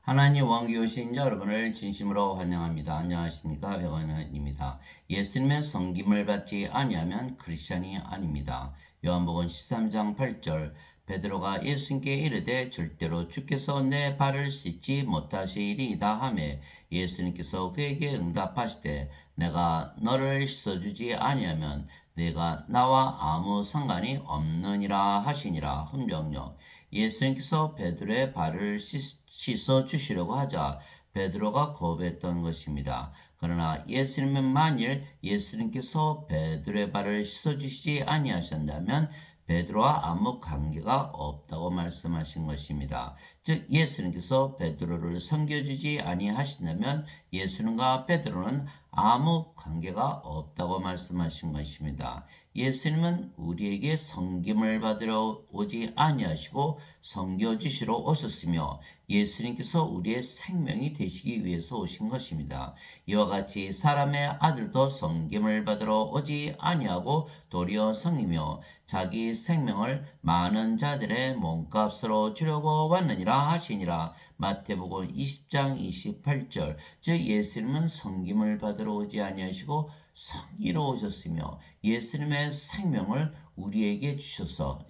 하나님 왕기 오신 여러분을 진심으로 환영합니다. 안녕하십니까? 백원입니다. 예수님의 섬김을 받지 아니하면 크리스천이 아닙니다. 요한복음 13장 8절 베드로가 예수님께 이르되 절대로 주께서 내 발을 씻지 못하시리이다 하매 예수님께서 그에게 응답하시되 내가 너를 씻어주지 아니하면 내가 나와 아무 상관이 없느니라 하시니라. 훈병령 예수님께서 베드로의 발을 씻어 주시려고 하자 베드로가 거부했던 것입니다. 그러나 예수님은 만일 예수님께서 베드로의 발을 씻어 주시지 아니하신다면 베드로와 아무 관계가 없다고 말씀하신 것입니다. 즉 예수님께서 베드로를 섬겨주지 아니하신다면 예수님과 베드로는 아무 관계가 없다고 말씀하신 것입니다. 예수님은 우리에게 섬김을 받으러 오지 아니하시고 섬겨주시러 오셨으며 예수님께서 우리의 생명이 되시기 위해서 오신 것입니다. 이와 같이 사람의 아들도 섬김을 받으러 오지 아니하고 도리어 섬기며 자기 생명을 많은 자들의 몸값으로 주려고 왔느니라 하시니라. 마태복음 20장 28절. 즉 예수님은 섬김을 받으러 오지 아니하시고 섬기러 오셨으며 예수님의 생명을 우리에게 주셔서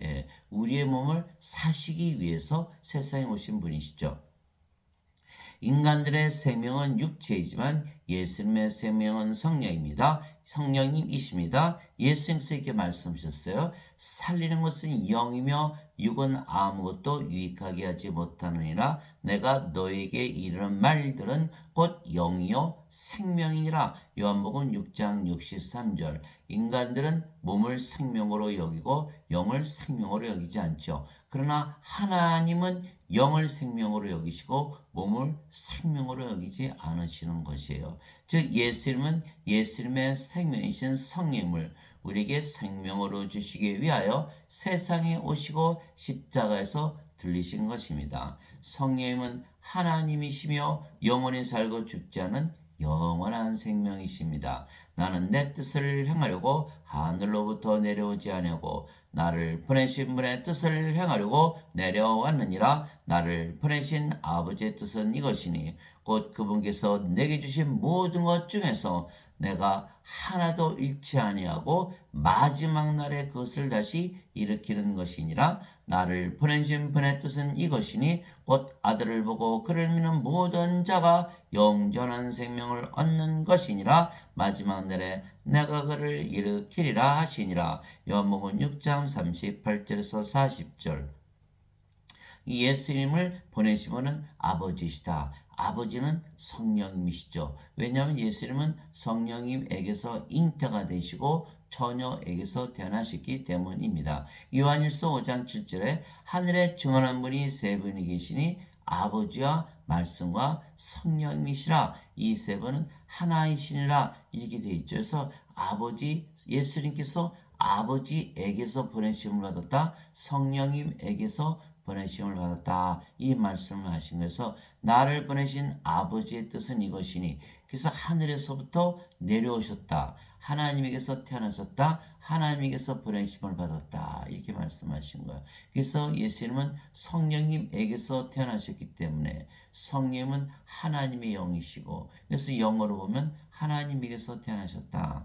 우리의 몸을 사시기 위해서 세상에 오신 분이시죠. 인간들의 생명은 육체이지만 예수님의 생명은 성령입니다. 성령님이십니다. 예수님께서 이렇게 말씀하셨어요. 살리는 것은 영이며 육은 아무것도 유익하게 하지 못하느니라. 내가 너에게 이르는 말들은 곧 영이요 생명이니라. 요한복음 6장 63절. 인간들은 몸을 생명으로 여기고 영을 생명으로 여기지 않죠. 그러나 하나님은 영을 생명으로 여기시고 몸을 생명으로 여기지 않으시는 것이에요. 즉 예수님은 예수님의 생명이신 성령을 우리에게 생명으로 주시기 위하여 세상에 오시고 십자가에서 들리신 것입니다. 성령님은 하나님이시며 영원히 살고 죽지 않은 영원한 생명이십니다. 나는 내 뜻을 행하려고 하늘로부터 내려오지 아니하고 나를 보내신 분의 뜻을 행하려고 내려왔느니라. 나를 보내신 아버지의 뜻은 이것이니 곧 그분께서 내게 주신 모든 것 중에서 내가 하나도 잃지 아니하고 마지막 날에 그것을 다시 일으키는 것이니라. 나를 보내신 분의 뜻은 이것이니 곧 아들을 보고 그를 믿는 모든 자가 영전한 생명을 얻는 것이니라. 마지막 날에 내가 그를 일으키리라 하시니라. 요한복음 6장 38절에서 40절. 예수님을 보내신 분은 아버지시다. 아버지는 성령님이시죠. 왜냐하면 예수님은 성령님에게서 잉태가 되시고 처녀에게서 태어나셨기 때문입니다. 요한일서 5장 7절에 하늘에 증언한 분이 세 분이 계시니 아버지와 말씀과 성령님이시라. 이 세 분은 하나이시니라 이렇게 되어 있죠. 그래서 아버지 예수님께서 아버지에게서 보내심을 받았다. 성령님에게서 보내심을 받았다. 이 말씀을 하신 것에서 나를 보내신 아버지의 뜻은 이것이니 그래서 하늘에서부터 내려오셨다. 하나님에게서 태어나셨다. 하나님에게서 보내심을 받았다. 이렇게 말씀하신 거예요. 그래서 예수님은 성령님에게서 태어나셨기 때문에 성령은 하나님의 영이시고 그래서 영어로 보면 하나님에게서 태어나셨다.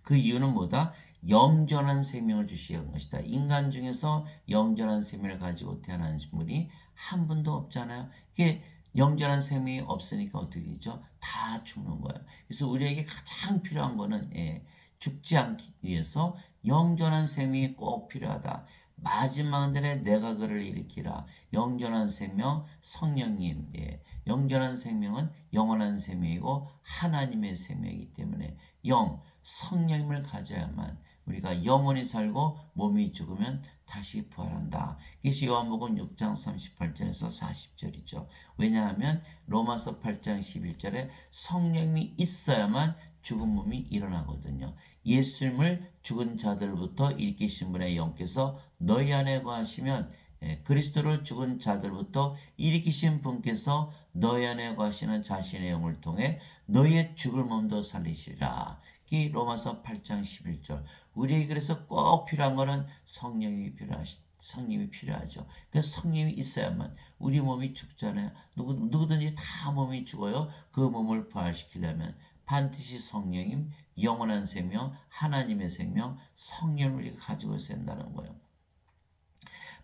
그 이유는 뭐다? 영전한 생명을 주시는 것이다. 인간 중에서 영전한 생명을 가지고 태어난 분이 한 분도 없잖아요. 이게 영전한 생명이 없으니까 어떻게 되죠? 다 죽는 거예요. 그래서 우리에게 가장 필요한 거는 죽지 않기 위해서 영전한 생명이 꼭 필요하다. 마지막 날에 내가 그를 일으키라. 영전한 생명 성령님. 영전한 생명은 영원한 생명이고 하나님의 생명이기 때문에 성령님을 가져야만 우리가 영원히 살고 몸이 죽으면 다시 부활한다. 이것이 요한복음 6장 38절에서 40절이죠. 왜냐하면 로마서 8장 11절에 성령님이 있어야만 죽은 몸이 일어나거든요. 예수님을 죽은 자들부터 일으키신 분의 영께서 너희 안에 거하시면 그리스도를 죽은 자들부터 일으키신 분께서 너희 안에 거하시는 자신의 영을 통해 너희의 죽을 몸도 살리시리라. 이 로마서 8장 11절. 우리에게 그래서 꼭 필요한 것은 성령이 필요하죠. 그래서 성령이 있어야만 우리 몸이 죽잖아요. 누구든지 다 몸이 죽어요. 그 몸을 부활시키려면 반드시 성령님, 영원한 생명, 하나님의 생명, 성령을 우리가 가지고 있어야 한다는 거예요.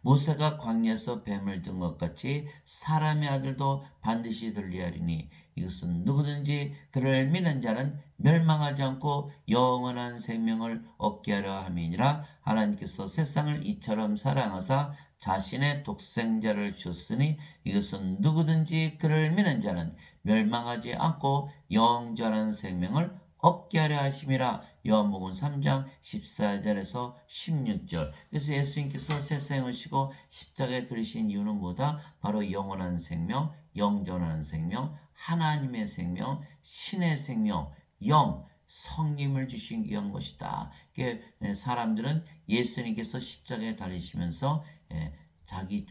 모세가 광야에서 뱀을 든 것 같이 사람의 아들도 반드시 들리하리니 이것은 누구든지 그를 믿는 자는 멸망하지 않고 영원한 생명을 얻게 하려 함이니라. 하나님께서 세상을 이처럼 사랑하사 자신의 독생자를 주셨으니 이것은 누구든지 그를 믿는 자는 멸망하지 않고 영원한 생명을 얻게 하려 하심이라. 요한복음 3장 14절에서 16절. 그래서 예수님께서 세상에 오시고 십자가에 들으신 이유는 뭐다? 바로 영원한 생명, 영존하는 생명, 하나님의 생명, 신의 생명, 성님을 주신 위한 것이다. 사람들은 예수님께서 십자가에 달리시면서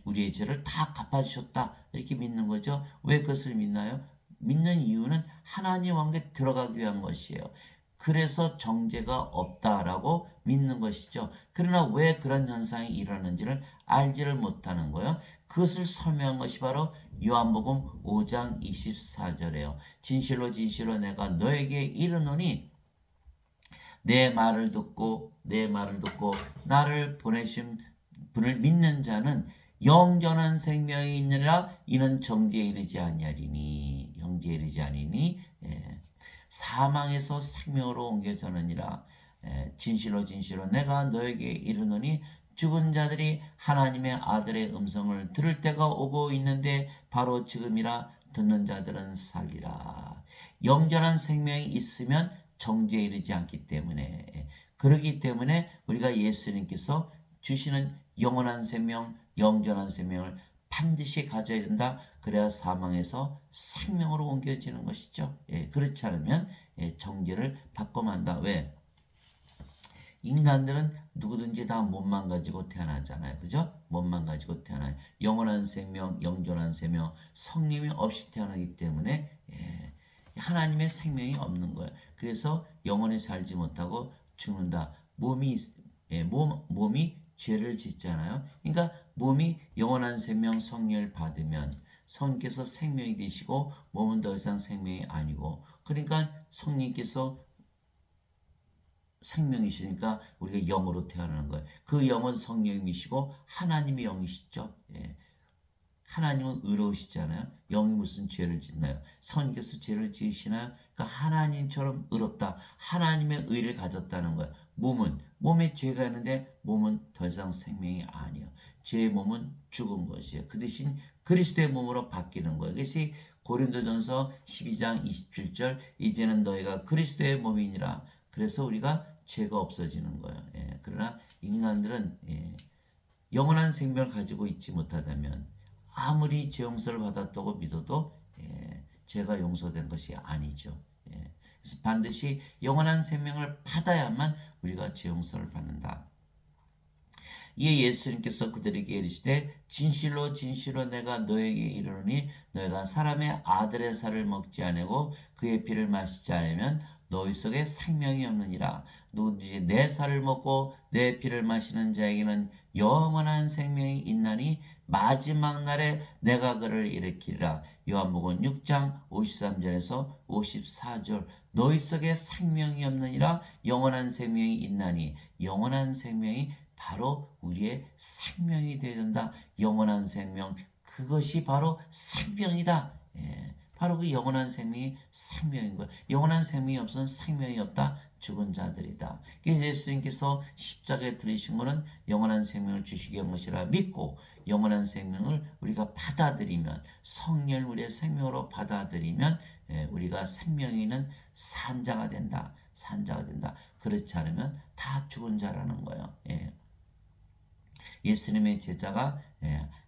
우리의 죄를 다 갚아주셨다 이렇게 믿는 거죠. 왜 그것을 믿나요? 믿는 이유는 하나님 왕국에 들어가기 위한 것이에요. 그래서 정죄가 없다라고 믿는 것이죠. 그러나 왜 그런 현상이 일어나는지를 알지를 못하는 거예요. 그것을 설명한 것이 바로 요한복음 5장 24절이에요. 진실로 진실로 내가 너에게 이르노니 내 말을 듣고 나를 보내신 분을 믿는 자는 영전한 생명이 있느라 이는 정죄에 이르지 아니하리니 사망에서 생명으로 옮겨져느니라. 진실로 진실로 내가 너에게 이르노니 죽은 자들이 하나님의 아들의 음성을 들을 때가 오고 있는데 바로 지금이라. 듣는 자들은 살리라. 영전한 생명이 있으면 정죄에 이르지 않기 때문에, 그러기 때문에 우리가 예수님께서 주시는 영원한 생명, 영전한 생명을 반드시 가져야 된다. 그래야 사망에서 생명으로 옮겨지는 것이죠. 그렇지 않으면 정죄를 받고만 한다. 왜? 인간들은 누구든지 다 몸만 가지고 태어나잖아요. 그죠? 몸만 가지고 태어나요. 영원한 생명, 영존한 생명, 성령이 없이 태어나기 때문에 하나님의 생명이 없는 거예요. 그래서 영원히 살지 못하고 죽는다. 몸이 죄를 짓잖아요. 그러니까 몸이 영원한 생명 성령을 받으면 성령께서 생명이 되시고 몸은 더 이상 생명이 아니고, 그러니까 성령께서 생명이시니까 우리가 영으로 태어나는 거예요. 그 영은 성령이시고 하나님의 영이시죠. 하나님은 의로우시잖아요. 영이 무슨 죄를 짓나요? 성령께서 죄를 지으시나요? 그러니까 하나님처럼 의롭다. 하나님의 의를 가졌다는 거예요. 몸에 죄가 있는데 몸은 더 이상 생명이 아니에요. 죄의 몸은 죽은 것이에요. 그 대신 그리스도의 몸으로 바뀌는 거예요. 그것이 고린도전서 12장 27절 이제는 너희가 그리스도의 몸이니라. 그래서 우리가 죄가 없어지는 거예요. 그러나 인간들은 영원한 생명을 가지고 있지 못하다면 아무리 죄 용서를 받았다고 믿어도 죄가 용서된 것이 아니죠. 그래서 반드시 영원한 생명을 받아야만 우리가 죄 용서를 받는다. 이에 예수님께서 그들에게 이르시되 진실로 진실로 내가 너에게 이르노니 너희가 사람의 아들의 살을 먹지 아니하고 그의 피를 마시지 않으면 너희 속에 생명이 없느니라. 누구든지 내 살을 먹고 내 피를 마시는 자에게는 영원한 생명이 있나니 마지막 날에 내가 그를 일으키리라. 요한복음 6장 53절에서 54절. 너희 속에 생명이 없느니라. 영원한 생명이 있나니, 영원한 생명이 바로 우리의 생명이 되어야 된다. 영원한 생명, 그것이 바로 생명이다. 바로 그 영원한 생명이 생명인 거예요. 영원한 생명이 없으면 생명이 없다. 죽은 자들이다. 그래서 예수님께서 십자가에 들으신 것은 영원한 생명을 주시기 위한 것이라 믿고, 영원한 생명을 우리가 받아들이면, 성령을 우리의 생명으로 받아들이면 우리가 생명이 있는 산자가 된다. 산자가 된다. 그렇지 않으면 다 죽은 자라는 거예요. 예수님의 제자가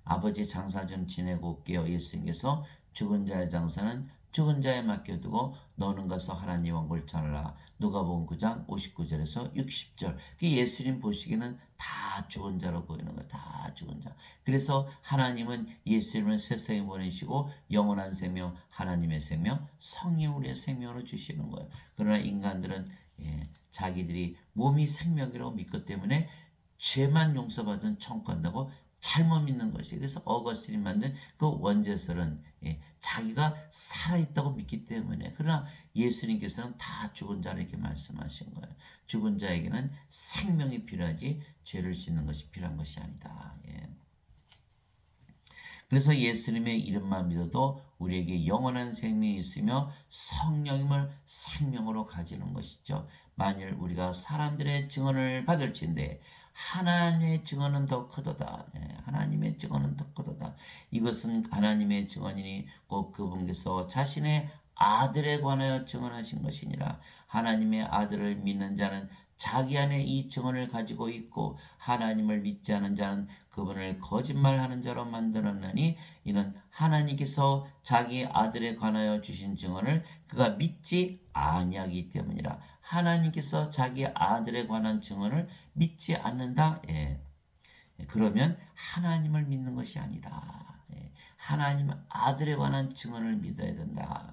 아버지 장사 좀 지내고 올게요. 예수님께서 죽은 자의 장사는 죽은 자에 맡겨두고 너는 가서 하나님 왕국을 전하라. 누가복음 9장 59절에서 60절. 예수님 보시기에는 다 죽은 자로 보이는 거예요. 다 죽은 자. 그래서 하나님은 예수님을 세상에 보내시고 영원한 생명, 하나님의 생명, 성령 우리의 생명으로 주시는 거예요. 그러나 인간들은 자기들이 몸이 생명이라고 믿기 때문에 죄만 용서받은 천국 간다고 잘못 믿는 것이에요. 그래서 어거스틴이 만든 그 원죄설은 자기가 살아있다고 믿기 때문에. 그러나 예수님께서는 다 죽은 자를 이렇게 말씀하신 거예요. 죽은 자에게는 생명이 필요하지 죄를 짓는 것이 필요한 것이 아니다. 그래서 예수님의 이름만 믿어도 우리에게 영원한 생명이 있으며 성령임을 생명으로 가지는 것이죠. 만일 우리가 사람들의 증언을 받을진대 하나님의 증언은 더 크도다. 하나님의 증언은 더 크도다. 이것은 하나님의 증언이니 꼭 그분께서 자신의 아들에 관하여 증언하신 것이니라. 하나님의 아들을 믿는 자는 자기 안에 이 증언을 가지고 있고 하나님을 믿지 않은 자는 그분을 거짓말하는 자로 만들었느니 이는 하나님께서 자기 아들에 관하여 주신 증언을 그가 믿지 아니하기 때문이라. 하나님께서 자기 아들에 관한 증언을 믿지 않는다. 그러면 하나님을 믿는 것이 아니다. 하나님 아들에 관한 증언을 믿어야 된다.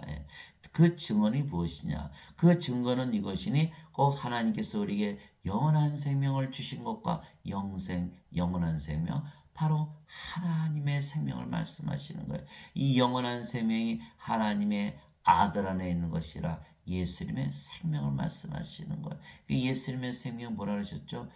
그 증언이 무엇이냐? 그 증거는 이것이니 꼭 하나님께서 우리에게 영원한 생명을 주신 것과 영원한 생명, 바로 하나님의 생명을 말씀하시는 거예요. 이 영원한 생명이 하나님의 아들 안에 있는 것이라 예수님의 생명을 말씀하시는 거예요. 예수님의 생명 뭐라 그러셨죠?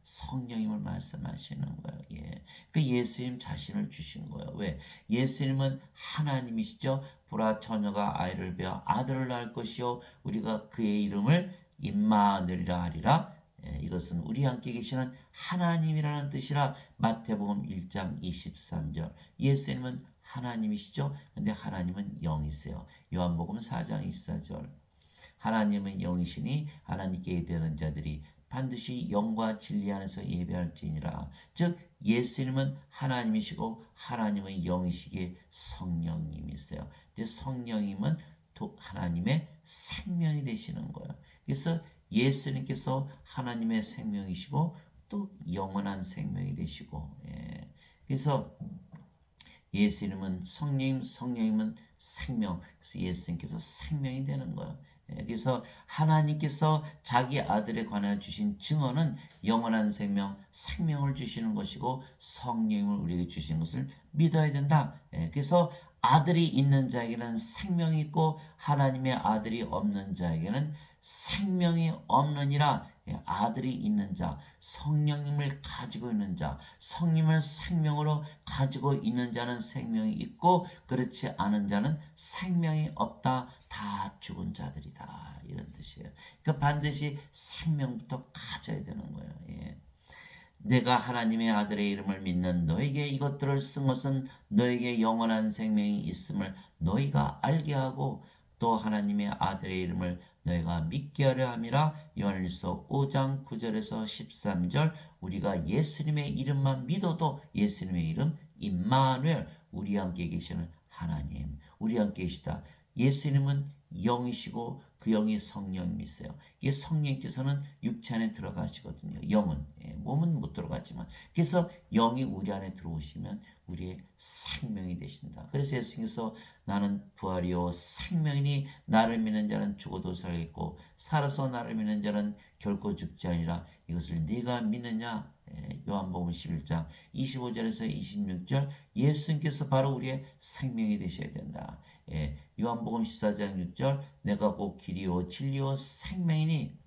성령임을 말씀하시는 거예요. 그 예수님 자신을 주신 거예요. 왜? 예수님은 하나님이시죠. 보라 처녀가 아이를 베어 아들을 낳을 것이요 우리가 그의 이름을 임마누엘이라 하리라. 이것은 우리 함께 계시는 하나님이라는 뜻이라. 마태복음 1장 23절. 예수님은 하나님이시죠. 근데 하나님은 영이세요. 요한복음 4장 24절. 하나님은 영이시니 하나님께 예배하는 자들이 반드시 영과 진리 안에서 예배할지니라. 즉 예수님은 하나님이시고 하나님은 영이시기에 성령님이세요. 이제 성령님은 하나님의 생명이 되시는 거예요. 그래서 예수님께서 하나님의 생명이시고 또 영원한 생명이 되시고. 그래서 예수님은 성령님은 생명. 그래서 예수님께서 생명이 되는 거예요. 그래서 하나님께서 자기 아들에 관하여 주신 증언은 영원한 생명을 주시는 것이고 성령을 우리에게 주신 것을 믿어야 된다. 그래서 아들이 있는 자에게는 생명이 있고 하나님의 아들이 없는 자에게는 생명이 없느니라. 아들이 있는 자, 성령님을 가지고 있는 자, 성령을 생명으로 가지고 있는 자는 생명이 있고 그렇지 않은 자는 생명이 없다. 다 죽은 자들이다. 이런 뜻이에요. 그러니까 반드시 생명부터 가져야 되는 거예요. 내가 하나님의 아들의 이름을 믿는 너에게 이것들을 쓴 것은 너에게 영원한 생명이 있음을 너희가 알게 하고 또 하나님의 아들의 이름을 너희가 믿게 하려 함이라. 요한일서 5장 9절에서 13절. 우리가 예수님의 이름만 믿어도 예수님의 이름 임마누엘, 우리 함께 계시는 하나님, 우리 함께 계시다. 예수님은 영이시고 그 영이 성령님이세요. 이게 성령께서는 육체 안에 들어가시거든요. 영은, 몸은 못 들어가지만. 그래서 영이 우리 안에 들어오시면 우리의 생명이 되신다. 그래서 예수님께서 나는 부활이요 생명이니 나를 믿는 자는 죽어도 살겠고 살아서 나를 믿는 자는 결코 죽지 아니라. 이것을 네가 믿느냐? 요한복음 11장 25절에서 26절. 예수님께서 바로 우리의 생명이 되셔야 된다. 요한복음 14장 6절. 내가 곧 길이요 진리요 생명이니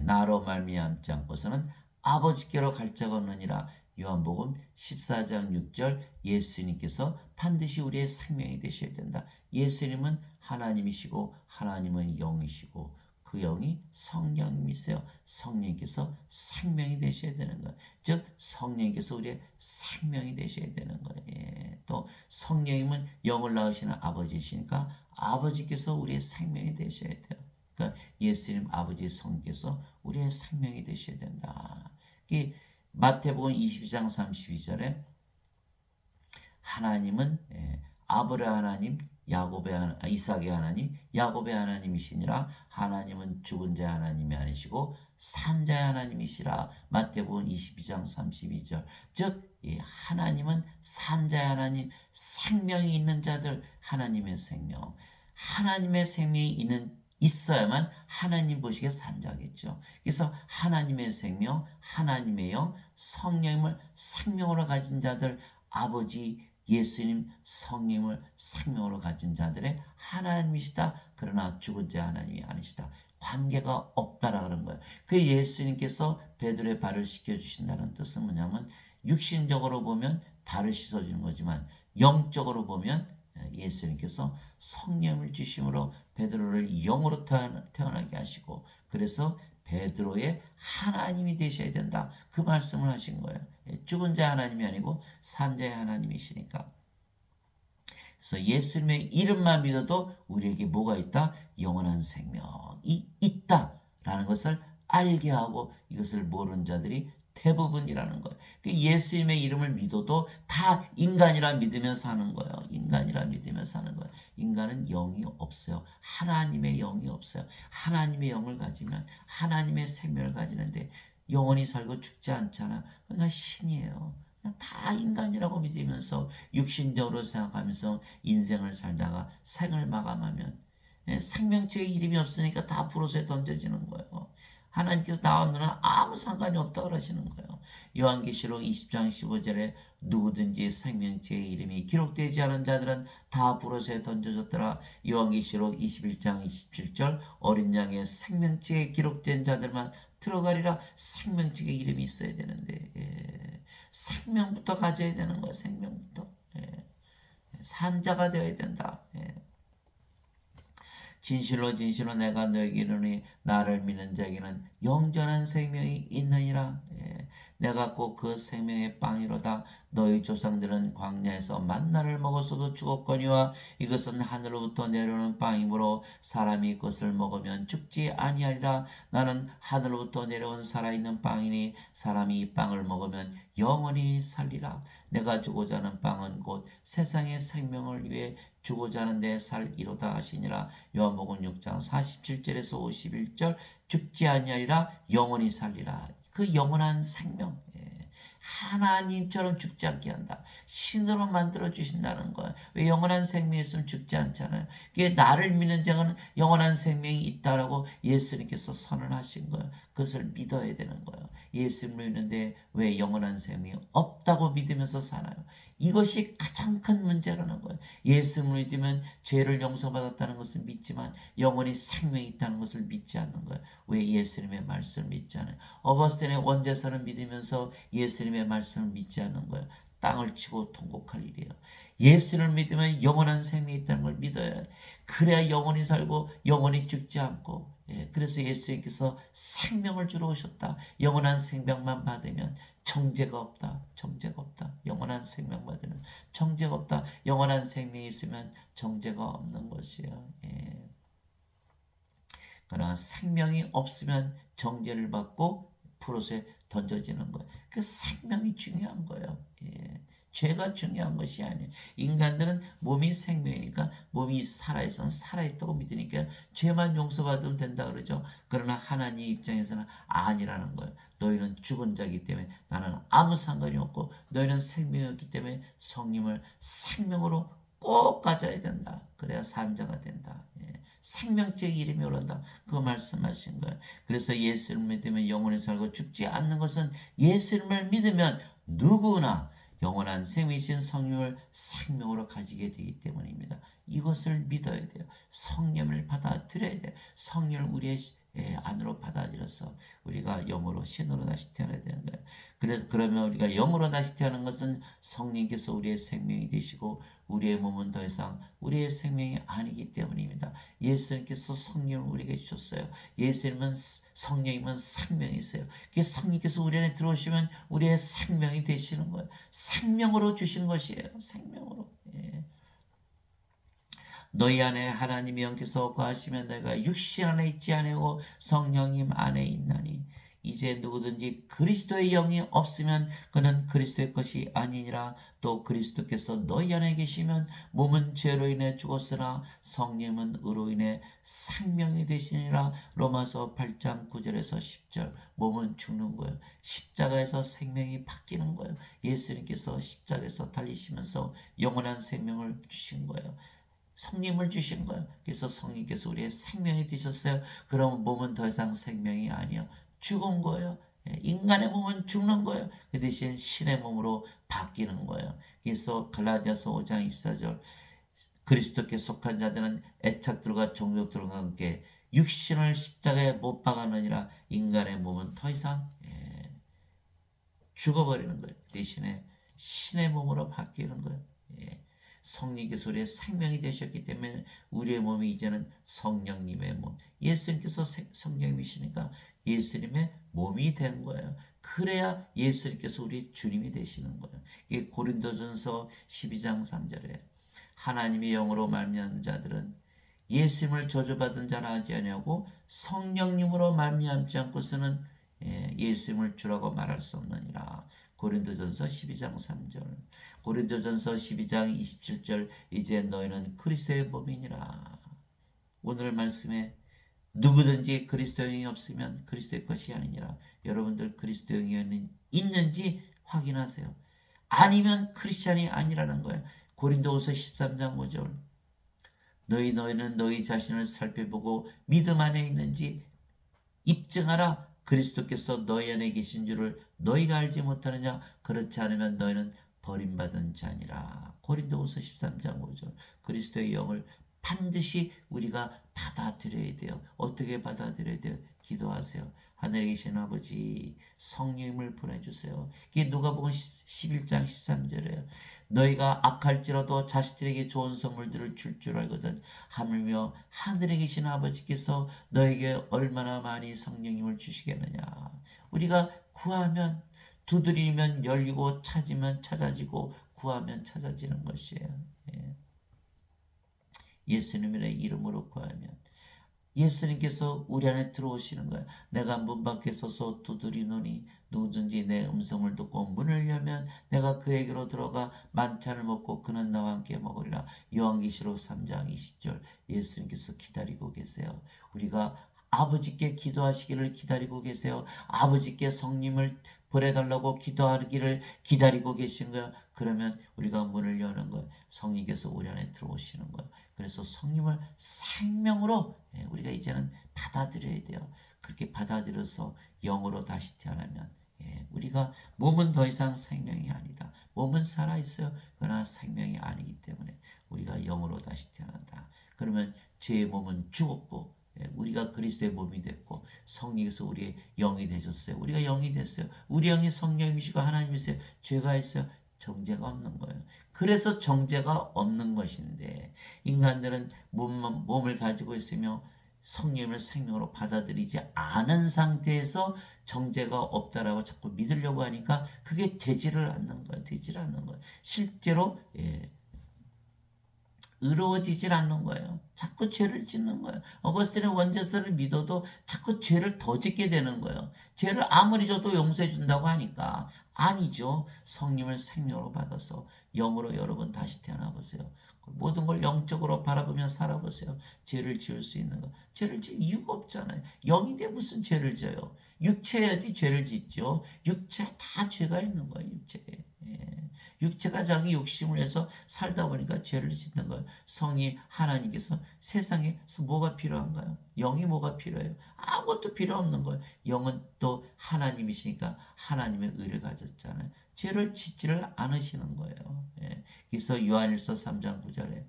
나로 말미암지 않고서는 아버지께로 갈 자가 없느니라. 요한복음 14장 6절. 예수님께서 반드시 우리의 생명이 되셔야 된다. 예수님은 하나님이시고 하나님은 영이시고 그 영이 성령님이세요. 성령께서 생명이 되셔야 되는 거예요. 즉 성령께서 우리의 생명이 되셔야 되는 거예요. 또 성령님은 영을 낳으시는 아버지시니까 아버지께서 우리의 생명이 되셔야 돼요. 그러니까 예수님 아버지 성께서 우리의 생명이 되셔야 된다. 마태복음 22장 32절에 하나님은 아브라함 하나님, 이삭의 하나님, 야곱의 하나님이시니라. 하나님은 죽은 자의 하나님이 아니시고 산 자의 하나님이시라. 마태복음 22장 32절. 즉 하나님은 산 자의 하나님, 생명이 있는 자들, 하나님의 생명. 하나님의 생명이 있어야만 하나님 보시기에 산자겠죠. 그래서 하나님의 생명, 하나님의 영, 성령을 생명으로 가진 자들, 아버지 예수님 성령을 생명으로 가진 자들의 하나님이시다. 그러나 죽은 자 하나님이 아니시다. 관계가 없다라 그런 거예요. 그 예수님께서 베드로의 발을 씻겨주신다는 뜻은 뭐냐면 육신적으로 보면 발을 씻어주는 거지만 영적으로 보면 예수님께서 성령을 주심으로 베드로를 영으로 태어나게 하시고 그래서 베드로의 하나님이 되셔야 된다. 그 말씀을 하신 거예요. 죽은 자 하나님이 아니고 산 자의 하나님이시니까. 그래서 예수님의 이름만 믿어도 우리에게 뭐가 있다? 영원한 생명이 있다라는 것을 알게 하고 이것을 모르는 자들이 대부분이라는 거예요. 예수님의 이름을 믿어도 다 인간이라 믿으며 사는 거예요. 인간이라 믿으며 사는 거예요. 인간은 영이 없어요. 하나님의 영이 없어요. 하나님의 영을 가지면 하나님의 생명을 가지는데 영원히 살고 죽지 않잖아. 그러니까 신이에요. 다 인간이라고 믿으면서 육신적으로 생각하면서 인생을 살다가 생을 마감하면 생명체의 이름이 없으니까 다 불옷에 던져지는 거예요. 하나님께서 나와 너는 아무 상관이 없다 그러시는 거예요. 요한계시록 20장 15절에 누구든지 생명체의 이름이 기록되지 않은 자들은 다 불옷에 던져졌더라. 요한계시록 21장 27절 어린 양의 생명체에 기록된 자들만 들어가리라. 생명체의 이름이 있어야 되는데 생명부터 가져야 되는 거야. 생명부터. 산자가 되어야 된다. 진실로 진실로 내가 너에게 이르노니 나를 믿는 자에게는 영전한 생명이 있느니라. 내가 꼭 그 생명의 빵이로다. 너희 조상들은 광야에서 만나를 먹었어도 죽었거니와 이것은 하늘로부터 내려오는 빵이므로 사람이 그것을 먹으면 죽지 아니하리라. 나는 하늘로부터 내려온 살아있는 빵이니 사람이 이 빵을 먹으면 영원히 살리라. 내가 주고자 하는 빵은 곧 세상의 생명을 위해 주고자 하는데 살이로다 하시니라. 요한복음 6장 47절에서 51절 죽지 아니하리라 영원히 살리라. 그 영원한 생명 하나님처럼 죽지 않게 한다. 신으로 만들어 주신다는 거예요. 왜 영원한 생명이 있으면 죽지 않잖아요. 그게 나를 믿는 자는 영원한 생명이 있다라고 예수님께서 선언하신 거예요. 그것을 믿어야 되는 거예요. 예수님을 믿는데 왜 영원한 생명이 없다고 믿으면서 살아요? 이것이 가장 큰 문제라는 거예요. 예수님을 믿으면 죄를 용서받았다는 것을 믿지만 영원히 생명이 있다는 것을 믿지 않는 거예요. 왜 예수님의 말씀을 믿지 않아요? 어거스틴의 원죄서를 믿으면서 예수님의 말씀을 믿지 않는 거예요. 땅을 치고 통곡할 일이에요. 예수를 믿으면 영원한 생명이 있다는 걸 믿어야 해. 그래야 영원히 살고 영원히 죽지 않고 그래서 예수님께서 생명을 주러 오셨다. 영원한 생명만 받으면 정죄가 없다. 정죄가 없다. 영원한 생명 받으면 정죄가 없다. 영원한 생명이 있으면 정죄가 없는 것이에요. 그러나 생명이 없으면 정죄를 받고 프로세 던져지는 거예요. 그 생명이 중요한 거예요. 죄가 중요한 것이 아니에요. 인간들은 몸이 생명이니까 몸이 살아있으면 살아있다고 믿으니까 죄만 용서받으면 된다 그러죠. 그러나 하나님 입장에서는 아니라는 거예요. 너희는 죽은 자이기 때문에 나는 아무 상관이 없고 너희는 생명이었기 때문에 성령을 생명으로 꼭 가져야 된다. 그래야 산자가 된다. 생명체의 이름이 오른다. 그 말씀하신 거예요. 그래서 예수를 믿으면 영원히 살고 죽지 않는 것은 예수님을 믿으면 누구나 영원한 생명이신 성령을 생명으로 가지게 되기 때문입니다. 이것을 믿어야 돼요. 성령을 받아들여야 돼요. 성령을 우리의 안으로 받아들여서 우리가 영으로 신으로 다시 태어나야 되는 거예요. 그러면 우리가 영으로 다시 태어난 것은 성령께서 우리의 생명이 되시고 우리의 몸은 더 이상 우리의 생명이 아니기 때문입니다. 예수님께서 성령을 우리에게 주셨어요. 예수님은 성령이면 생명이 있어요. 그 성령께서 우리 안에 들어오시면 우리의 생명이 되시는 거예요. 생명으로 주신 것이에요. 생명으로. 너희 안에 하나님의 영께서 거하시면 너희가 육신 안에 있지 아니하고 성령님 안에 있나니 이제 누구든지 그리스도의 영이 없으면 그는 그리스도의 것이 아니니라. 또 그리스도께서 너희 안에 계시면 몸은 죄로 인해 죽었으나 성령은 의로 인해 생명이 되시니라. 로마서 8장 9절에서 10절. 몸은 죽는 거예요. 십자가에서 생명이 바뀌는 거예요. 예수님께서 십자가에서 달리시면서 영원한 생명을 주신 거예요. 성령을 주신 거예요. 그래서 성령께서 우리의 생명이 되셨어요. 그럼 몸은 더 이상 생명이 아니요, 죽은 거예요. 인간의 몸은 죽는 거예요. 그 대신 신의 몸으로 바뀌는 거예요. 그래서 갈라디아서 5장 24절, 그리스도께 속한 자들은 애착들과 종족들과 함께 육신을 십자가에 못 박았느니라. 인간의 몸은 더 이상 죽어버리는 거예요. 대신에 신의 몸으로 바뀌는 거예요. 성령께서 우리의 생명이 되셨기 때문에 우리의 몸이 이제는 성령님의 몸, 예수님께서 성령님이시니까 예수님의 몸이 된 거예요. 그래야 예수님께서 우리의 주님이 되시는 거예요. 이게 고린도전서 12장 3절에 하나님의 영으로 말미암은 자들은 예수님을 저주받은 자라 하지 아니하고 성령님으로 말미암지 않고서는 예수님을 주라고 말할 수 없느니라. 고린도전서 12장 3절, 고린도전서 12장 27절, 이제 너희는 그리스도의 몸이니라. 오늘 말씀에 누구든지 그리스도 영이 없으면 그리스도의 것이 아니니라. 여러분들 그리스도 영이 있는지 확인하세요. 아니면 크리스찬이 아니라는 거예요. 고린도후서 13장 5절, 너희는 너희 자신을 살펴보고 믿음 안에 있는지 입증하라. 그리스도께서 너희 안에 계신 줄을 너희가 알지 못하느냐? 그렇지 않으면 너희는 버림받은 자니라. 고린도후서 13장 5절. 그리스도의 영을 반드시 우리가 받아들여야 돼요. 어떻게 받아들여야 돼요? 기도하세요. 하늘에 계신 아버지, 성령님을 보내주세요. 이게 누가복음 11장 13절이에요. 너희가 악할지라도 자식들에게 좋은 선물들을 줄 줄 알거든. 하물며 하늘에 계신 아버지께서 너에게 얼마나 많이 성령님을 주시겠느냐. 우리가 구하면, 두드리면 열리고, 찾으면 찾아지고, 구하면 찾아지는 것이에요. 예수님의 이름으로 구하면 예수님께서 우리 안에 들어오시는 거예요. 내가 문 밖에 서서 두드리노니 누구든지 내 음성을 듣고 문을 열면 내가 그에게로 들어가 만찬을 먹고 그는 나와 함께 먹으리라. 요한계시록 3장 20절. 예수님께서 기다리고 계세요. 우리가 아버지께 기도하시기를 기다리고 계세요. 아버지께 성령을 보내달라고 기도하기를 기다리고 계신 거예요. 그러면 우리가 문을 여는 거예요. 성령께서 우리 안에 들어오시는 거예요. 그래서 성령을 생명으로 우리가 이제는 받아들여야 돼요. 그렇게 받아들여서 영으로 다시 태어나면 우리가 몸은 더 이상 생명이 아니다. 몸은 살아있어요. 그러나 생명이 아니기 때문에 우리가 영으로 다시 태어난다. 그러면 제 몸은 죽었고 우리가 그리스도의 몸이 됐고 성령께서 우리의 영이 되셨어요. 우리가 영이 됐어요. 우리 영이 성령이시고 하나님이세요. 죄가 있어요. 정죄가 없는 거예요. 그래서 정죄가 없는 것인데 인간들은 몸을 가지고 있으며 성령을 생명으로 받아들이지 않은 상태에서 정죄가 없다라고 자꾸 믿으려고 하니까 그게 되지를 않는 거예요. 되지를 않는 거예요. 실제로 의로워지질 않는 거예요. 자꾸 죄를 짓는 거예요. 어거스틴의 원죄서를 믿어도 자꾸 죄를 더 짓게 되는 거예요. 죄를 아무리 줘도 용서해 준다고 하니까 아니죠. 성령을 생명으로 받아서 영으로 여러분 다시 태어나 보세요. 모든 걸 영적으로 바라보며 살아보세요. 죄를 지을 수 있는 거. 죄를 지을 이유가 없잖아요. 영인데 무슨 죄를 져요. 육체여야지 죄를 짓죠. 육체 다 죄가 있는 거예요. 육체에. 육체가 자기 욕심을 해서 살다 보니까 죄를 짓는 거예요. 성이 하나님께서 세상에서 뭐가 필요한가요? 영이 뭐가 필요해요? 아무것도 필요 없는 거예요. 영은 또 하나님이시니까 하나님의 의를 가졌잖아요. 죄를 짓지를 않으시는 거예요. 그래서 요한일서 3장 9절에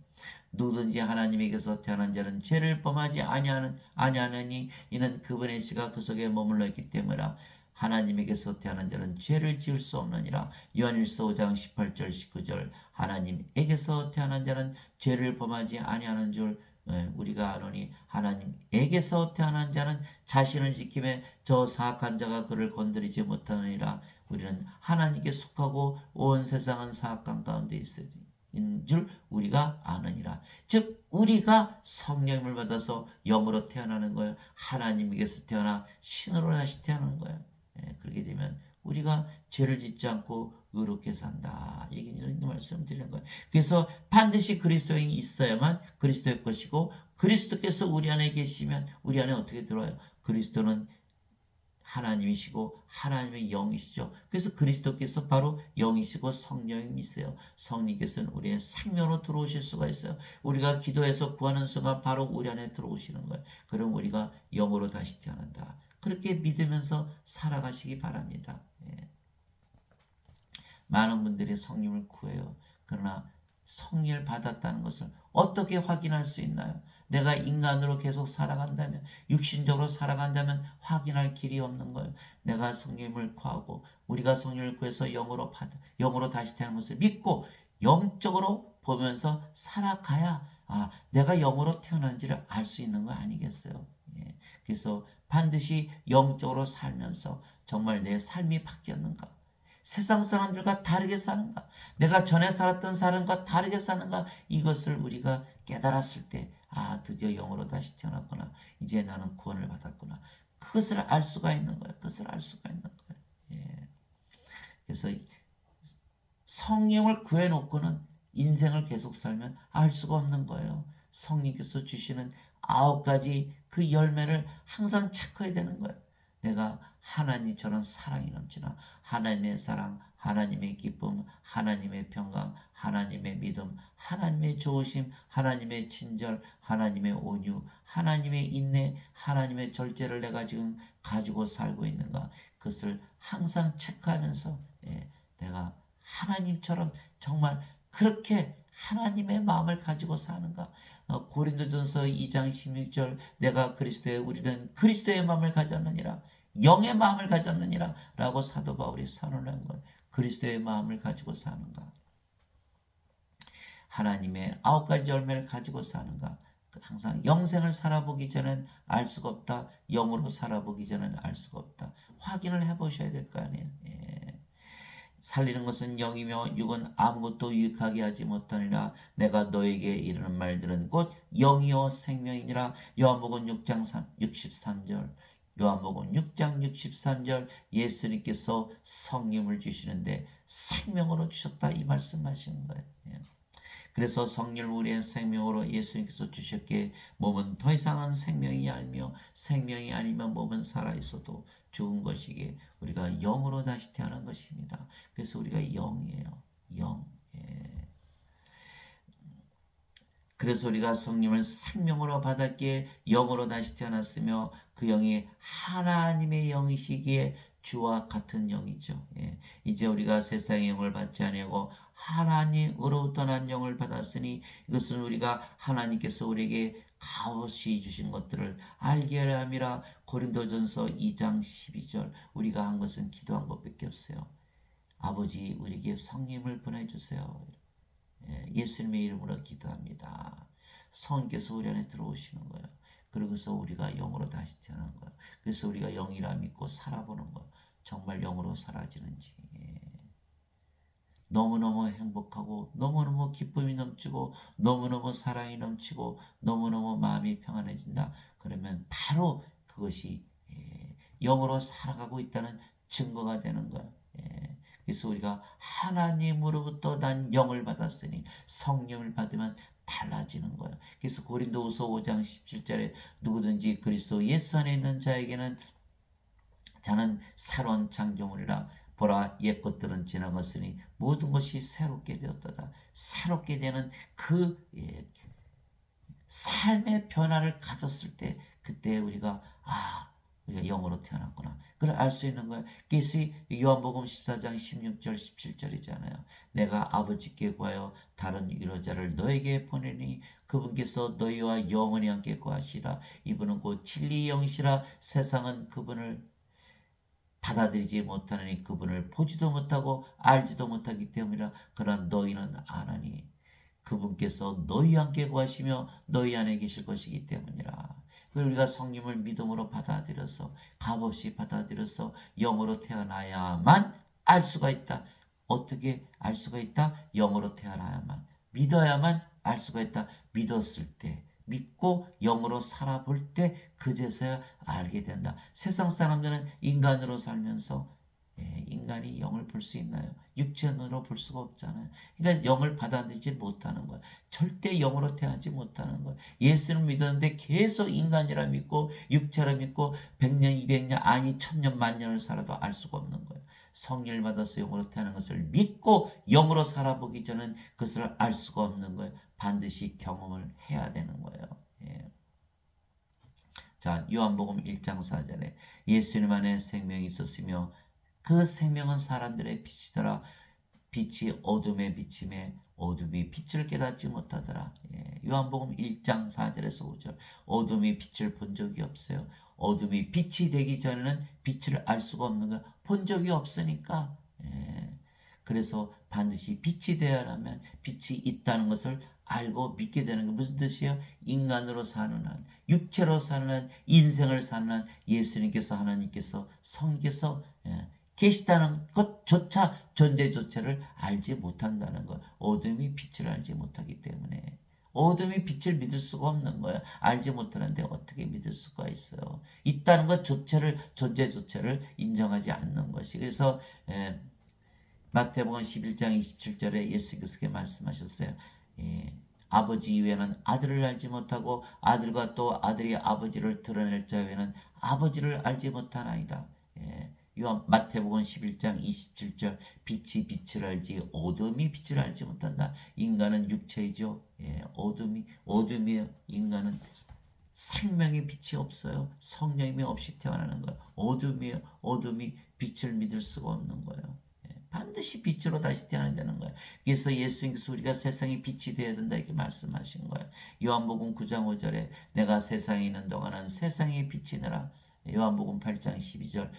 누구든지 하나님에게서 태어난 자는 죄를 범하지 아니하느니 이는 그분의 씨가 그 속에 머물러 있기 때문이라. 하나님에게서 태어난 자는 죄를 지을 수 없느니라. 요한일서 5장 18절 19절. 하나님에게서 태어난 자는 죄를 범하지 아니하는 줄 우리가 아노니 하나님에게서 태어난 자는 자신을 지킴에 저 사악한 자가 그를 건드리지 못하느니라. 우리는 하나님께 속하고 온 세상은 사악한 가운데 있는 줄 우리가 아느니라. 즉 우리가 성령을 받아서 영으로 태어나는 거예요. 하나님에게서 태어나 신으로 다시 태어나는 거예요. 그렇게 되면 우리가 죄를 짓지 않고 의롭게 산다. 이런 말씀을 드리는 거예요. 그래서 반드시 그리스도인이 있어야만 그리스도의 것이고 그리스도께서 우리 안에 계시면 우리 안에 어떻게 들어와요? 그리스도는 하나님이시고 하나님의 영이시죠. 그래서 그리스도께서 바로 영이시고 성령이세요. 성령께서는 우리의 생명으로 들어오실 수가 있어요. 우리가 기도해서 구하는 순간 바로 우리 안에 들어오시는 거예요. 그럼 우리가 영으로 다시 태어난다. 그렇게 믿으면서 살아가시기 바랍니다. 예. 많은 분들이 성령을 구해요. 그러나 성령을 받았다는 것을 어떻게 확인할 수 있나요? 내가 인간으로 계속 살아간다면, 육신적으로 살아간다면 확인할 길이 없는 거예요. 내가 성령을 구하고 우리가 성령을 구해서 영으로 다시 태어난 것을 믿고 영적으로 보면서 살아가야 내가 영으로 태어난지를 알 수 있는 거 아니겠어요? 예. 그래서 반드시 영적으로 살면서 정말 내 삶이 바뀌었는가? 세상 사람들과 다르게 사는가? 내가 전에 살았던 사람과 다르게 사는가? 이것을 우리가 깨달았을 때, 드디어 영으로 다시 태어났구나. 이제 나는 구원을 받았구나. 그것을 알 수가 있는 거예요. 그것을 알 수가 있는 거예요. 예. 그래서 성령을 구해놓고는 인생을 계속 살면 알 수가 없는 거예요. 성령께서 주시는 9가지 그 열매를 항상 체크해야 되는 거예요. 내가 하나님처럼 사랑이 넘치나 하나님의 사랑, 하나님의 기쁨, 하나님의 평강, 하나님의 믿음, 하나님의 좋으심, 하나님의 친절, 하나님의 온유, 하나님의 인내, 하나님의 절제를 내가 지금 가지고 살고 있는가? 그것을 항상 체크하면서 내가 하나님처럼 정말 그렇게 하나님의 마음을 가지고 사는가? 고린도전서 2장 16절 내가 우리는 그리스도의 마음을 가졌느니라 영의 마음을 가졌느니라 라고 사도 바울이 선언을 한 거예요. 그리스도의 마음을 가지고 사는가? 하나님의 9가지 열매를 가지고 사는가? 항상 영생을 살아보기 전엔 알 수가 없다. 영으로 살아보기 전엔 알 수가 없다. 확인을 해보셔야 될 거 아니에요. 예. 살리는 것은 영이며 육은 아무것도 유익하게 하지 못하니라. 내가 너에게 이르는 말들은 곧 영이요 생명이니라. 요한복음 6장 63절 요한복음 6장 63절 예수님께서 성령을 주시는데 생명으로 주셨다 이 말씀하시는 거예요. 그래서 성령을 우리의 생명으로 예수님께서 주셨기에 몸은 더 이상은 생명이 아니며 생명이 아니면 몸은 살아있어도 죽은 것이기에 우리가 영으로 다시 태어난 것입니다. 그래서 우리가 영이에요. 영. 예. 그래서 우리가 성령을 생명으로 받았기에 영으로 다시 태어났으며 그 영이 하나님의 영이시기에 주와 같은 영이죠. 예. 이제 우리가 세상의 영을 받지 아니하고 하나님으로부터 난 영을 받았으니 이것은 우리가 하나님께서 우리에게 값없이 주신 것들을 알게 하려 함이라. 고린도전서 2장 12절 우리가 한 것은 기도한 것밖에 없어요. 아버지 우리에게 성령을 보내주세요. 예수님의 이름으로 기도합니다. 성령께서 우리 안에 들어오시는 거예요. 그러고서 우리가 영으로 다시 태어난 거예요. 그래서 우리가 영이라 믿고 살아보는 거예요. 정말 영으로 사라지는지. 너무너무 행복하고 너무너무 기쁨이 넘치고 너무너무 사랑이 넘치고 너무너무 마음이 평안해진다. 그러면 바로 그것이 영으로 살아가고 있다는 증거가 되는 거예요. 그래서 우리가 하나님으로부터 난 영을 받았으니 성령을 받으면 달라지는 거예요. 그래서 고린도후서 5장 17절에 누구든지 그리스도 예수 안에 있는 자에게는 자는 새로운 창조물이라. 보라 옛 것들은 지나갔으니 모든 것이 새롭게 되었다. 새롭게 되는 그 삶의 변화를 가졌을 때 그때 우리가 우리가 영으로 태어났구나. 그걸 알 수 있는 거예요. 그래서 요한복음 14장 16절 17절이잖아요. 내가 아버지께 구하여 다른 위로자를 너에게 보내니 그분께서 너희와 영원히 함께 구하시라. 이분은 곧 진리의 영이시라. 세상은 그분을 받아들이지 못하느니 그분을 보지도 못하고 알지도 못하기 때문이라. 그러나 너희는 아나니 그분께서 너희와 함께 구하시며 너희 안에 계실 것이기 때문이라. 우리가 성령을 믿음으로 받아들여서 값없이 받아들여서 영으로 태어나야만 알 수가 있다. 어떻게 알 수가 있다? 영으로 태어나야만 믿어야만 알 수가 있다. 믿었을 때 믿고 영으로 살아볼 때 그제서야 알게 된다. 세상 사람들은 인간으로 살면서 인간이 영을 볼 수 있나요? 육체눈으로 볼 수가 없잖아요. 그러니까 영을 받아들이지 못하는 거예요. 절대 영으로 태어나지 못하는 거예요. 예수를 믿었는데 계속 인간이라 믿고 육체라 믿고 100년, 200년, 아니 1000년, 만년을 살아도 알 수가 없는 거예요. 성령을 받아서 영으로 태어나는 것을 믿고 영으로 살아보기 전엔 그것을 알 수가 없는 거예요. 반드시 경험을 해야 되는 거예요. 예. 자, 요한복음 1장 4절에 예수님 안에 생명이 있었으며 그 생명은 사람들의 빛이더라. 빛이 어둠에 비침에 어둠이 빛을 깨닫지 못하더라. 요한복음 1장 4절에서 5절. 어둠이 빛을 본 적이 없어요. 어둠이 빛이 되기 전에는 빛을 알 수가 없는 거야. 본 적이 없으니까. 그래서 반드시 빛이 되어야 하면 빛이 있다는 것을 알고 믿게 되는 게 무슨 뜻이에요? 인간으로 사는 한, 육체로 사는 한, 인생을 사는 한 예수님께서 하나님께서 성께서 계시다는 것조차 존재조차를 알지 못한다는 것. 어둠이 빛을 알지 못하기 때문에 어둠이 빛을 믿을 수가 없는 거예요. 알지 못하는데 어떻게 믿을 수가 있어요? 있다는 것조차를 존재조차를 인정하지 않는 것이. 그래서 마태복음 11장 27절에 예수께서 말씀하셨어요. 아버지 이외에는 아들을 알지 못하고 아들과 또 아들이 아버지를 드러낼 자 외에는 아버지를 알지 못하나이다. 마태복음 11장 27절. 빛이 빛을 알지 어둠이 빛을 알지 못한다. 인간은 육체이죠. 어둠이에요. 인간은 생명의 빛이 없어요. 성령이 없이 태어나는 거예요. 어둠이에요. 어둠이 빛을 믿을 수가 없는 거예요. 반드시 빛으로 다시 태어나야 거예요. 그래서 예수님께서 우리가 세상의 빛이 되어야 된다 이렇게 말씀하신 거예요. 요한복음 9장 5절에 내가 세상에 있는 동안은 세상의 빛이니라. 요한복음 8장 12절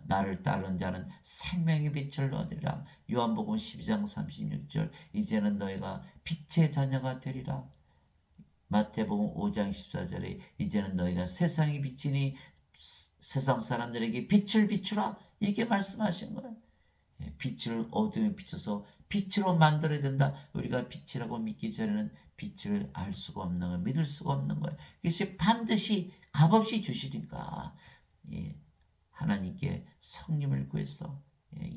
나를 따르는 자는 생명의 빛을 얻으리라. 요한복음 12장 36절 이제는 너희가 빛의 자녀가 되리라. 마태복음 5장 14절에 이제는 너희가 세상의 빛이니 세상 사람들에게 빛을 비추라 이렇게 말씀하신 거예요. 빛을 어둠에 비춰서 빛으로 만들어야 된다. 우리가 빛이라고 믿기 전에는 빛을 알 수가 없는 거예요. 믿을 수가 없는 거예요. 그것이 반드시 값없이 주시니까 하나님께 성령을 구해서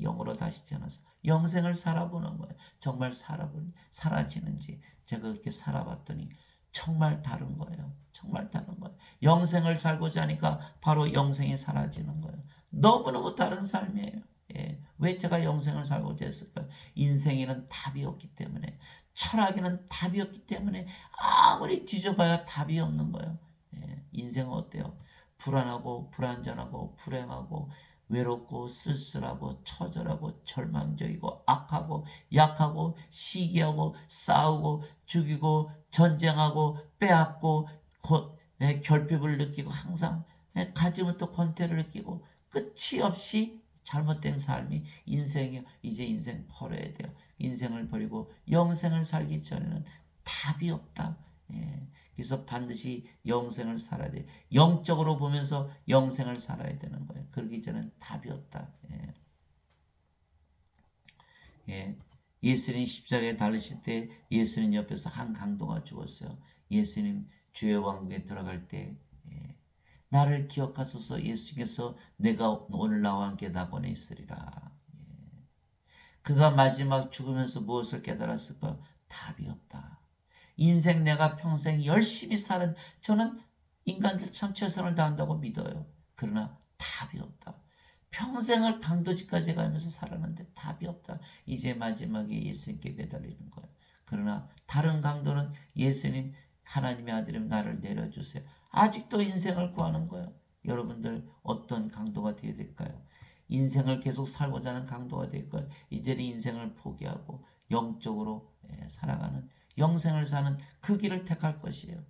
영으로 다시 태어나서 영생을 살아보는 거예요. 정말 사라지는지 제가 그렇게 살아봤더니 정말 다른 거예요. 정말 다른 거예요. 영생을 살고자 하니까 바로 영생이 사라지는 거예요. 너무너무 다른 삶이에요. 왜 제가 영생을 살고자 했을까요? 인생에는 답이 없기 때문에, 철학에는 답이 없기 때문에 아무리 뒤져봐야 답이 없는 거예요. 인생은 어때요? 불안하고 불안전하고 불행하고 외롭고 쓸쓸하고 처절하고 절망적이고 악하고 약하고 시기하고 싸우고 죽이고 전쟁하고 빼앗고 결핍을 느끼고 항상 가지못해 권태를 느끼고 끝이 없이 잘못된 삶이 인생이에요. 이제 인생 버려야 돼요. 인생을 버리고 영생을 살기 전에는 답이 없다. 그래서 반드시 영생을 살아야 돼요. 영적으로 보면서 영생을 살아야 되는 거예요. 그러기 전엔 답이 없다. 예수님 십자가에 달리실 때 예수님 옆에서 한 강도가 죽었어요. 예수님 주의 왕국에 들어갈 때 나를 기억하소서. 예수께서 내가 오늘 나와 함께 낙원에 있으리라. 그가 마지막 죽으면서 무엇을 깨달았을까? 답이 없다. 인생 내가 평생 열심히 사는 저는 인간들 참 최선을 다한다고 믿어요. 그러나 답이 없다. 평생을 강도직까지 가면서 살았는데 답이 없다. 이제 마지막에 예수님께 매달리는 거예요. 그러나 다른 강도는 예수님 하나님의 아들이면 나를 내려주세요. 아직도 인생을 구하는 거예요. 여러분들 어떤 강도가 되어야 될까요? 인생을 계속 살고자 하는 강도가 될까요? 이제는 인생을 포기하고 영적으로 살아가는 영생을 사는 그 길을 택할 것이에요.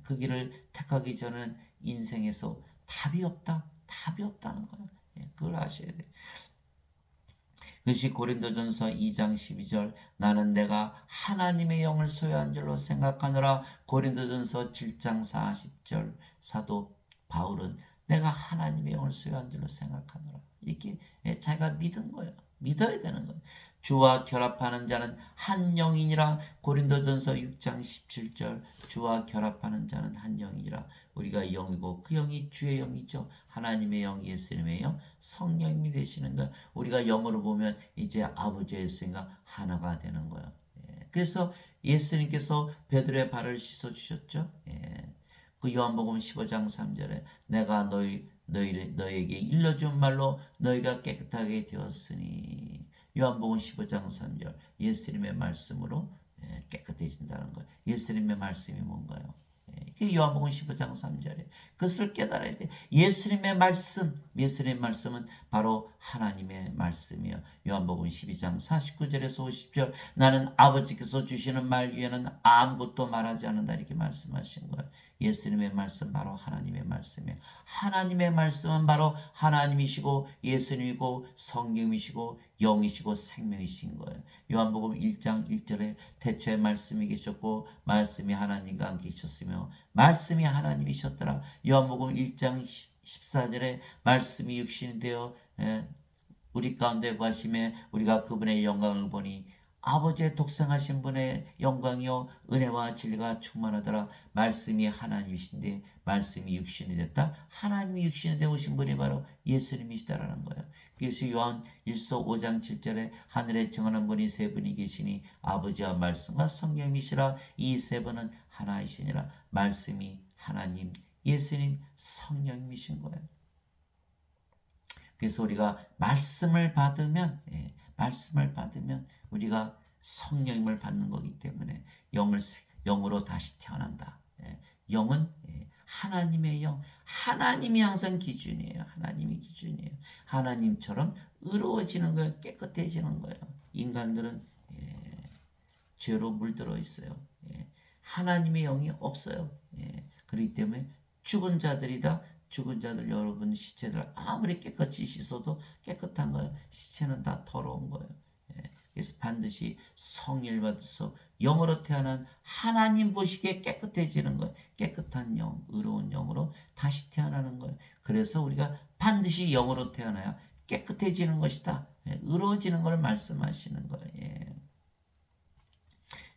그 길을 택하기 전에는 인생에서 답이 없다. 답이 없다는 거예요. 그걸 아셔야 돼요. 그것이 고린도전서 2장 12절 나는 내가 하나님의 영을 소유한 줄로 생각하노라. 고린도전서 7장 40절 사도 바울은 내가 하나님의 영을 소유한 줄로 생각하노라. 이렇게 자기가 믿은 거예요. 믿어야 되는 거예요. 주와 결합하는 자는 한 영이니라. 고린도전서 6장 17절. 주와 결합하는 자는 한 영이니라. 우리가 영이고 그 영이 주의 영이죠. 하나님의 영, 예수님의 영, 성령님이 되시는 것. 우리가 영으로 보면 이제 아버지와 예수님과 하나가 되는 거예요. 그래서 예수님께서 베드로의 발을 씻어 주셨죠. 그 요한복음 15장 3절에 내가 너에게 일러준 말로 너희가 깨끗하게 되었으니. 요한복음 15장 3절. 예수님의 말씀으로 깨끗해진다는 거예요. 예수님의 말씀이 뭔가요? 그 요한복음 15장 3절에 그것을 깨달아야 돼. 예수님의 말씀은 바로 하나님의 말씀이요. 요한복음 12장 49절에서 50절. 나는 아버지께서 주시는 말 위에는 아무것도 말하지 않는다, 이렇게 말씀하신 거예요. 예수님의 말씀 바로 하나님의 말씀이에요. 하나님의 말씀은 바로 하나님이시고 예수님이고 성령이시고 영이시고 생명이신 거예요. 요한복음 1장 1절에 태초에 말씀이 계셨고 말씀이 하나님과 함께 계셨으며 말씀이 하나님이셨더라. 요한복음 1장 14절에 말씀이 육신이 되어 우리 가운데 거하심에 우리가 그분의 영광을 보니 아버지의 독생하신 분의 영광이요 은혜와 진리가 충만하더라. 말씀이 하나님이신데 말씀이 육신이 됐다. 하나님이 육신이 되오신 분이 바로 예수님이시다라는 거예요. 그래서 요한 1서 5장 7절에 하늘에 정하는 분이 세 분이 계시니 아버지와 말씀과 성령이시라. 이 세 분은 하나이시니라. 말씀이 하나님, 예수님, 성령이신 거예요. 그래서 우리가 말씀을 받으면 우리가 성령님을 받는 거기 때문에 영으로 다시 태어난다. 영은 하나님의 영, 하나님이 항상 기준이에요. 하나님이 기준이에요. 하나님처럼 의로워지는 거예요. 깨끗해지는 거예요. 인간들은 죄로 물들어 있어요. 하나님의 영이 없어요. 그렇기 때문에 죽은 자들이다. 죽은 자들 여러분 시체들 아무리 깨끗이 씻어도 깨끗한 거예요. 시체는 다 더러운 거예요. 그래서 반드시 성령을 받아서 영으로 태어난 하나님 보시기에 깨끗해지는 거예요. 깨끗한 영, 의로운 영으로 다시 태어나는 거예요. 그래서 우리가 반드시 영으로 태어나야 깨끗해지는 것이다. 의로워지는 걸 말씀하시는 거예요.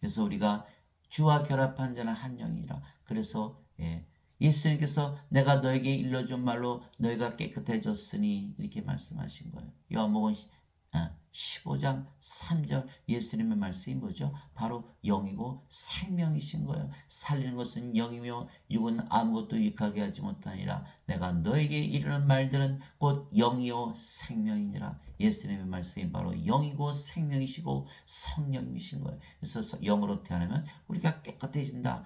그래서 우리가 주와 결합한 자는 한 영이라. 그래서 예수님께서 내가 너에게 일러준 말로 너희가 깨끗해졌으니 이렇게 말씀하신 거예요. 요한복음 15장 3절 예수님의 말씀이 뭐죠? 바로 영이고 생명이신 거예요. 살리는 것은 영이며 육은 아무것도 유익하게 하지 못하니라. 내가 너에게 이르는 말들은 곧 영이요 생명이니라. 예수님의 말씀이 바로 영이고 생명이시고 성령이신 거예요. 그래서 영으로 태어나면 우리가 깨끗해진다.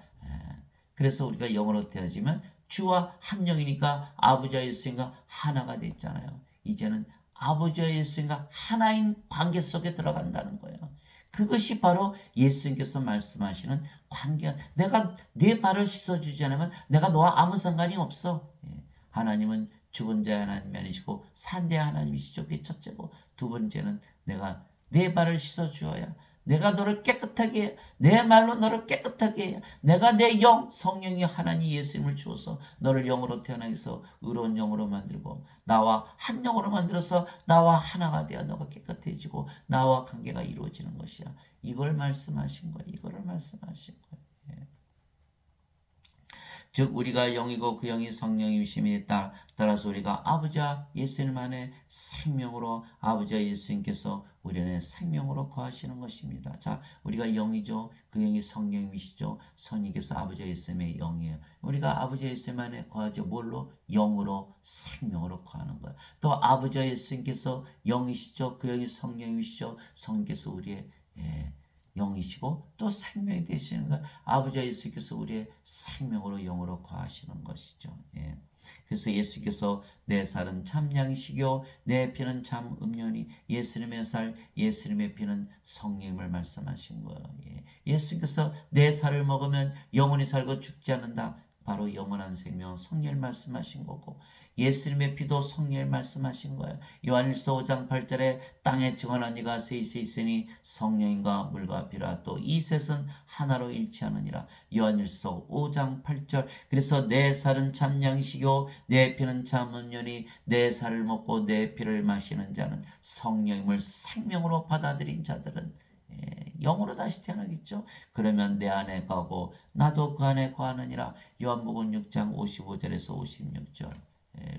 그래서 우리가 영으로 태어지면 주와 한 영이니까 아버지와 예수님과 하나가 됐잖아요. 이제는 아버지와 예수님과 하나인 관계 속에 들어간다는 거예요. 그것이 바로 예수님께서 말씀하시는 관계. 내가 네 발을 씻어주지 않으면 내가 너와 아무 상관이 없어. 하나님은 죽은 자의 하나님이 아니시고 산 자의 하나님이시죠. 그게 첫째고, 두 번째는 내가 네 발을 씻어주어야 내가 너를 깨끗하게 해. 내 말로 너를 깨끗하게 해. 내가 내 영, 성령이 하나님 예수님을 주어서 너를 영으로 태어나게 해서 의로운 영으로 만들고 나와 한 영으로 만들어서 나와 하나가 되어 너가 깨끗해지고 나와 관계가 이루어지는 것이야. 이걸 말씀하신 거예요. 이거를 말씀하신 거예요. 즉 우리가 영이고 그 영이 성령이심에 따라서 우리가 아버지와 예수님 안에 생명으로 아버지와 예수님께서 우리 안에 생명으로 거하시는 것입니다. 자, 우리가 영이죠. 그 영이 성령이시죠. 성령께서 아버지와 예수님의 영이에요. 우리가 아버지와 예수님 안에 거하죠. 뭘로? 영으로 생명으로 거하는 거예요. 또 아버지와 예수님께서 영이시죠. 그 영이 성령이시죠. 성령께서 우리의 영이시고 또 생명이 되시는 것, 아버지와 예수께서 우리의 생명으로 영으로 거하시는 것이죠. 그래서 예수께서 내 살은 참 양식이요 내 피는 참 음료니 예수님의 살 예수님의 피는 성령임을 말씀하신 거예요. 예수께서 내 살을 먹으면 영원히 살고 죽지 않는다. 바로 영원한 생명 성령을 말씀하신 거고 예수님의 피도 성령을 말씀하신 거예요. 요한일서 5장 8절에 땅에 증언한 이가 셋이 있으니 성령인과 물과 피라. 또 이 셋은 하나로 일치하느니라. 요한일서 5장 8절. 그래서 내 살은 참 양식이요 내 피는 참 음료니 내 살을 먹고 내 피를 마시는 자는 성령님을 생명으로 받아들인 자들은 영으로 다시 태어나겠죠. 그러면 내 안에 거하고 나도 그 안에 거하느니라. 요한복음 6장 55절에서 56절.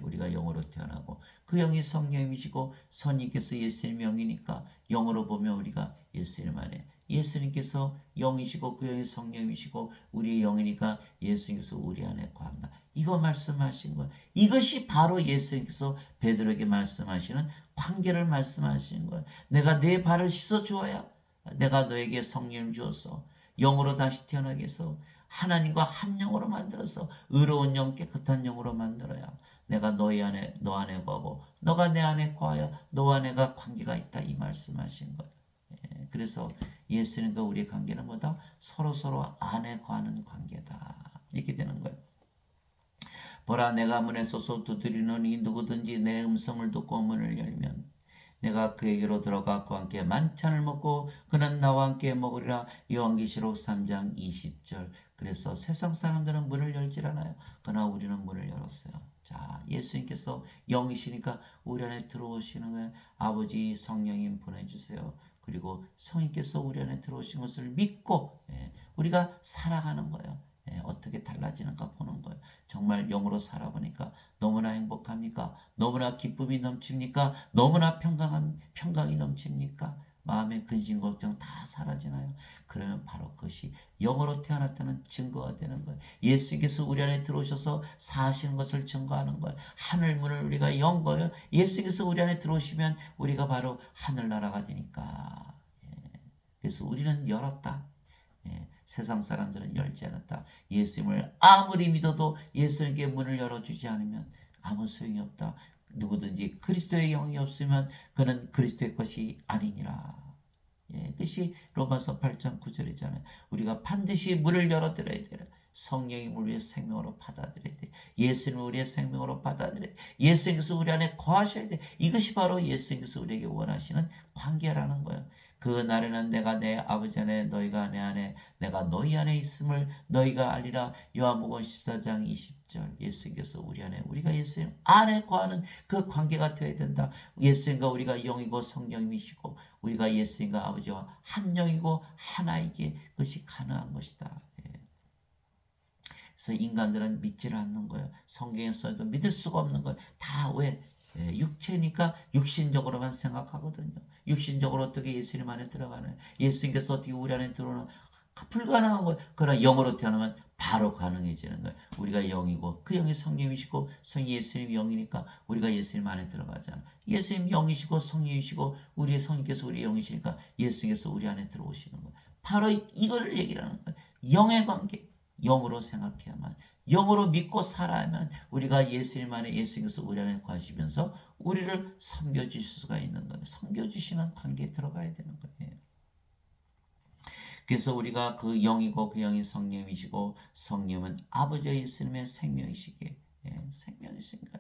우리가 영으로 태어나고 그 영이 성령님이시고 선님께서 예수님 영이니까 영으로 보면 우리가 예수님 안에 예수님께서 영이시고 그 영이 성령님이시고 우리의 영이니까 예수님께서 우리 안에 거한다. 이거 말씀하신 거예요. 이것이 바로 예수님께서 베드로에게 말씀하시는 관계를 말씀하시는 거예요. 내가 네 발을 씻어 주어야 내가 너에게 성령을 주어서 영으로 다시 태어나게 해서 하나님과 한 영으로 만들어서 의로운 영 깨끗한 영으로 만들어야 내가 너 안에 거하고 너가 내 안에 거하여 너와 내가 관계가 있다 이 말씀하신 거예요. 그래서 예수님과 우리의 관계는 뭐다? 서로 안에 거하는 관계다. 이렇게 되는 거예요. 보라 내가 문에 서서 두드리노니 누구든지 내 음성을 듣고 문을 열면 내가 그에게로 들어가 그와 함께 만찬을 먹고 그는 나와 함께 먹으리라. 요한계시록 3장 20절. 그래서 세상 사람들은 문을 열질 않아요. 그러나 우리는 문을 열었어요. 자, 예수님께서 영이시니까 우리 안에 들어오시는 거예요. 아버지 성령님 보내주세요. 그리고 성령께서 우리 안에 들어오신 것을 믿고 우리가 살아가는 거예요. 어떻게 달라지는가 보는 거예요. 정말 영으로 살아보니까 너무나 행복합니까? 너무나 기쁨이 넘칩니까? 너무나 평강이 넘칩니까? 마음의 근심 걱정 다 사라지나요? 그러면 바로 그것이 영으로 태어났다는 증거가 되는 거예요. 예수님께서 우리 안에 들어오셔서 사시는 것을 증거하는 거예요. 하늘문을 우리가 연 거예요. 예수님께서 우리 안에 들어오시면 우리가 바로 하늘나라가 되니까. 그래서 우리는 열었다. 세상 사람들은 열지 않았다. 예수님을 아무리 믿어도 예수님께 문을 열어주지 않으면 아무 소용이 없다. 누구든지 그리스도의 영이 없으면 그는 그리스도의 것이 아니니라. 그것이 로마서 8장 9절이잖아요. 우리가 반드시 문을 열어드려야 돼요. 성령이 우리의 생명으로 받아들여야 돼. 예수님을 우리의 생명으로 받아들여야 돼. 예수님께서 우리 안에 거하셔야 돼. 이것이 바로 예수님께서 우리에게 원하시는 관계라는 거예요. 그 날에는 내가 내 아버지 안에 너희가 내 안에 내가 너희 안에 있음을 너희가 알리라. 요한복음 14장 20절. 예수님께서 우리 안에 우리가 예수님 안에 거하는 그 관계가 되어야 된다. 예수님과 우리가 영이고 성령이시고 우리가 예수님과 아버지와 한 영이고 하나이기에 그것이 가능한 것이다. 그래서 인간들은 믿지를 않는 거예요. 성경에 써도 믿을 수가 없는 거예요. 다 왜? 육체니까 육신적으로만 생각하거든요. 육신적으로 어떻게 예수님 안에 들어가나요? 예수님께서 어떻게 우리 안에 들어오는 불가능한 거예요. 그러나 영으로 태어나면 바로 가능해지는 거예요. 우리가 영이고 그 영이 성령이시고 성 예수님 영이니까 우리가 예수님 안에 들어가잖아요. 예수님 영이시고 성령이시고 우리의 성령께서 우리의 영이시니까 예수님께서 우리 안에 들어오시는 거예요. 바로 이거를 얘기를 하는 거예요. 영의 관계. 영으로 생각해야만 영으로 믿고 살아야만 우리가 예수님 안에 예수님께서 우리 안에 거하시면서 우리를 섬겨주실 수가 있는 거예요. 섬겨주시는 관계에 들어가야 되는 거예요. 그래서 우리가 그 영이고 그 영이 성령이시고 성령은 아버지 예수님의 생명이시기에 생명이신가.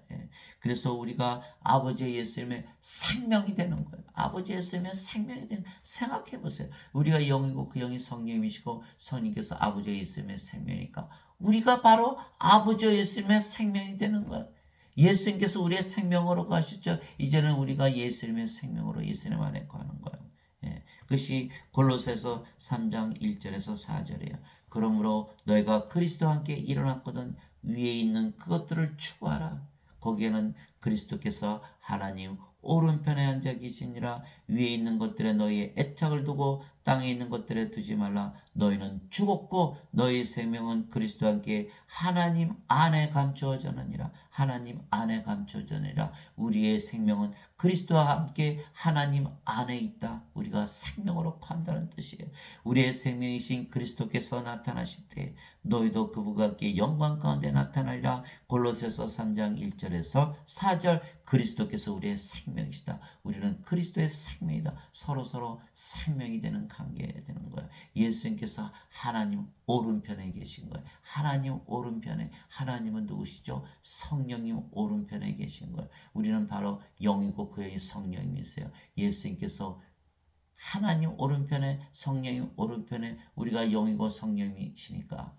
그래서 우리가 아버지 예수님의 생명이 되는 거예요. 아버지 예수님의 생명이 되는 생각해 보세요. 우리가 영이고 그 영이 성령이시고 성령께서 아버지 예수님의 생명이니까 우리가 바로 아버지 예수님의 생명이 되는 거예요. 예수님께서 우리의 생명으로 가셨죠. 이제는 우리가 예수님의 생명으로 예수님 안에 거하는 거예요. 그것이 골로새서 3장 1절에서 4절이에요. 그러므로 너희가 그리스도와 함께 일어났거든 위에 있는 그것들을 추구하라. 거기에는 그리스도께서 하나님 오른편에 앉아 계시니라. 위에 있는 것들에 너희의 애착을 두고 땅에 있는 것들에 두지 말라. 너희는 죽었고 너희 생명은 그리스도와 함께 하나님 안에 감추어졌느니라. 하나님 안에 감추어졌느니라. 우리의 생명은 그리스도와 함께 하나님 안에 있다. 우리가 생명으로 간다는 뜻이에요. 우리의 생명이신 그리스도께서 나타나실 때 너희도 그분과 함께 영광 가운데 나타나리라. 골로새서 3장 1절에서 4절. 그리스도께서 우리의 생명이시다. 우리는 그리스도의 생명이다. 서로 생명이 되는 관계가 되는 거예요. 예수님께서 하나님 오른편에 계신 거예요. 하나님 오른편에. 하나님은 누구시죠? 성령님 오른편에 계신 거예요. 우리는 바로 영이고 그 영이 성령님이세요. 예수님께서 하나님 오른편에, 성령님 오른편에 우리가 영이고 성령이시니까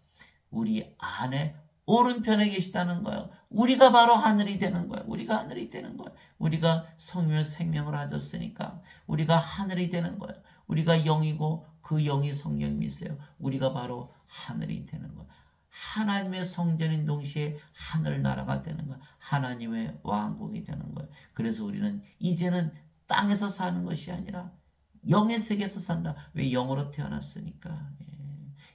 우리 안에 오른편에 계시다는 거예요. 우리가 바로 하늘이 되는 거예요. 우리가 하늘이 되는 거예요. 우리가 성령을 생명을 하셨으니까 우리가 하늘이 되는 거예요. 우리가 영이고 그 영이 성령님이세요. 우리가 바로 하늘이 되는 거예요. 하나님의 성전인 동시에 하늘나라가 되는 거예요. 하나님의 왕국이 되는 거예요. 그래서 우리는 이제는 땅에서 사는 것이 아니라 영의 세계에서 산다. 왜? 영으로 태어났으니까.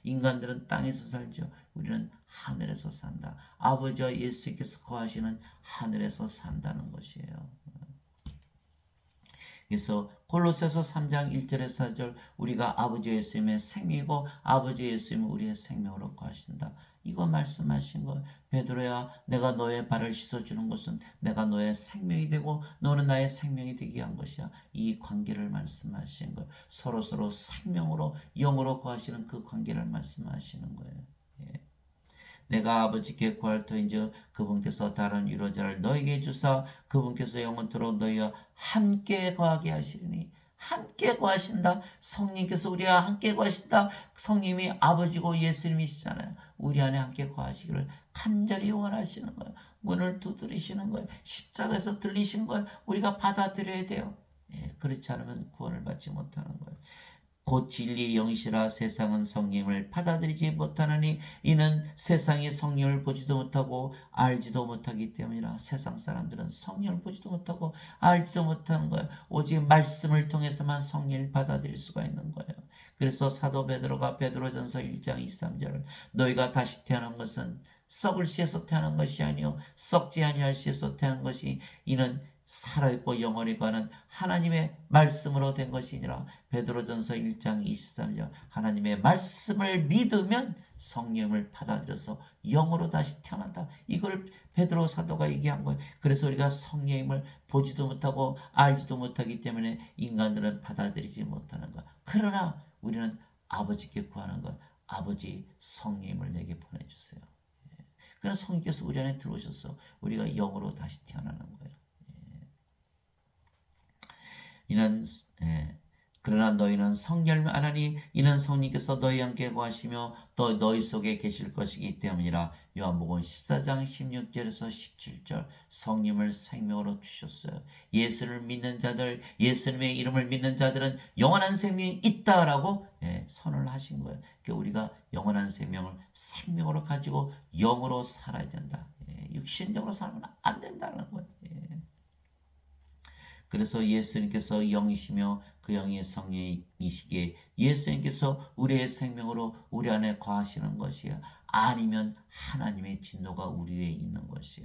인간들은 땅에서 살죠. 우리는 하늘에서 산다. 아버지와 예수께서 거하시는 하늘에서 산다는 것이에요. 그래서 골로새서 3장 1절에서 4절 우리가 아버지 예수님의 생명이고 아버지 예수님은 우리의 생명으로 거하신다. 이거 말씀하신 거. 베드로야, 내가 너의 발을 씻어주는 것은 내가 너의 생명이 되고 너는 나의 생명이 되게 한 것이야. 이 관계를 말씀하신 거예요. 서로 생명으로 영으로 거하시는 그 관계를 말씀하시는 거예요. 내가 아버지께 구할 터인즉 그분께서 다른 위로자를 너에게 주사 그분께서 영원토록 너희와 함께 거하게 하시리니. 함께 거하신다. 성령께서 우리와 함께 거하신다. 성령이 아버지고 예수님이시잖아요. 우리 안에 함께 거하시기를 간절히 원하시는 거예요. 문을 두드리시는 거예요. 십자가에서 들리신 거예요. 우리가 받아들여야 돼요. 그렇지 않으면 구원을 받지 못하는 거예요. 곧 진리의 영이시라 세상은 성령을 받아들이지 못하나니 이는 세상이 성령을 보지도 못하고 알지도 못하기 때문이라. 세상 사람들은 성령을 보지도 못하고 알지도 못하는 거예요. 오직 말씀을 통해서만 성령을 받아들일 수가 있는 거예요. 그래서 사도 베드로가 베드로전서 1장 23절 너희가 다시 태어난 것은 썩을 씨에서 태어난 것이 아니요 썩지 아니할 씨에서 태어난 것이 이는 살아있고 영원히 가는 하나님의 말씀으로 된 것이니라. 베드로전서 1장 23절 하나님의 말씀을 믿으면 성령을 받아들여서 영으로 다시 태어난다. 이걸 베드로 사도가 얘기한 거예요. 그래서 우리가 성령님을 보지도 못하고 알지도 못하기 때문에 인간들은 받아들이지 못하는 거야. 그러나 우리는 아버지께 구하는 것, 아버지 성령님을 내게 보내주세요. 그래서 성령께서 우리 안에 들어오셔서 우리가 영으로 다시 태어나는 거예요. 이는 그러나 너희는 성결 안 하니 이는 성령께서 너희 함께 거하시며 또 너희 속에 계실 것이기 때문이라. 요한복음 14장 16절에서 17절 성령을 생명으로 주셨어요. 예수를 믿는 자들, 예수님의 이름을 믿는 자들은 영원한 생명이 있다라고 선언을 하신 거예요. 그러니까 우리가 영원한 생명으로 가지고 영으로 살아야 된다. 육신적으로 살면 안 된다는 거예요. 그래서 예수님께서 영이시며 그 영이 성령이시기에 예수님께서 우리의 생명으로 우리 안에 거하시는 것이요. 아니면 하나님의 진노가 우리 위에 있는 것이요.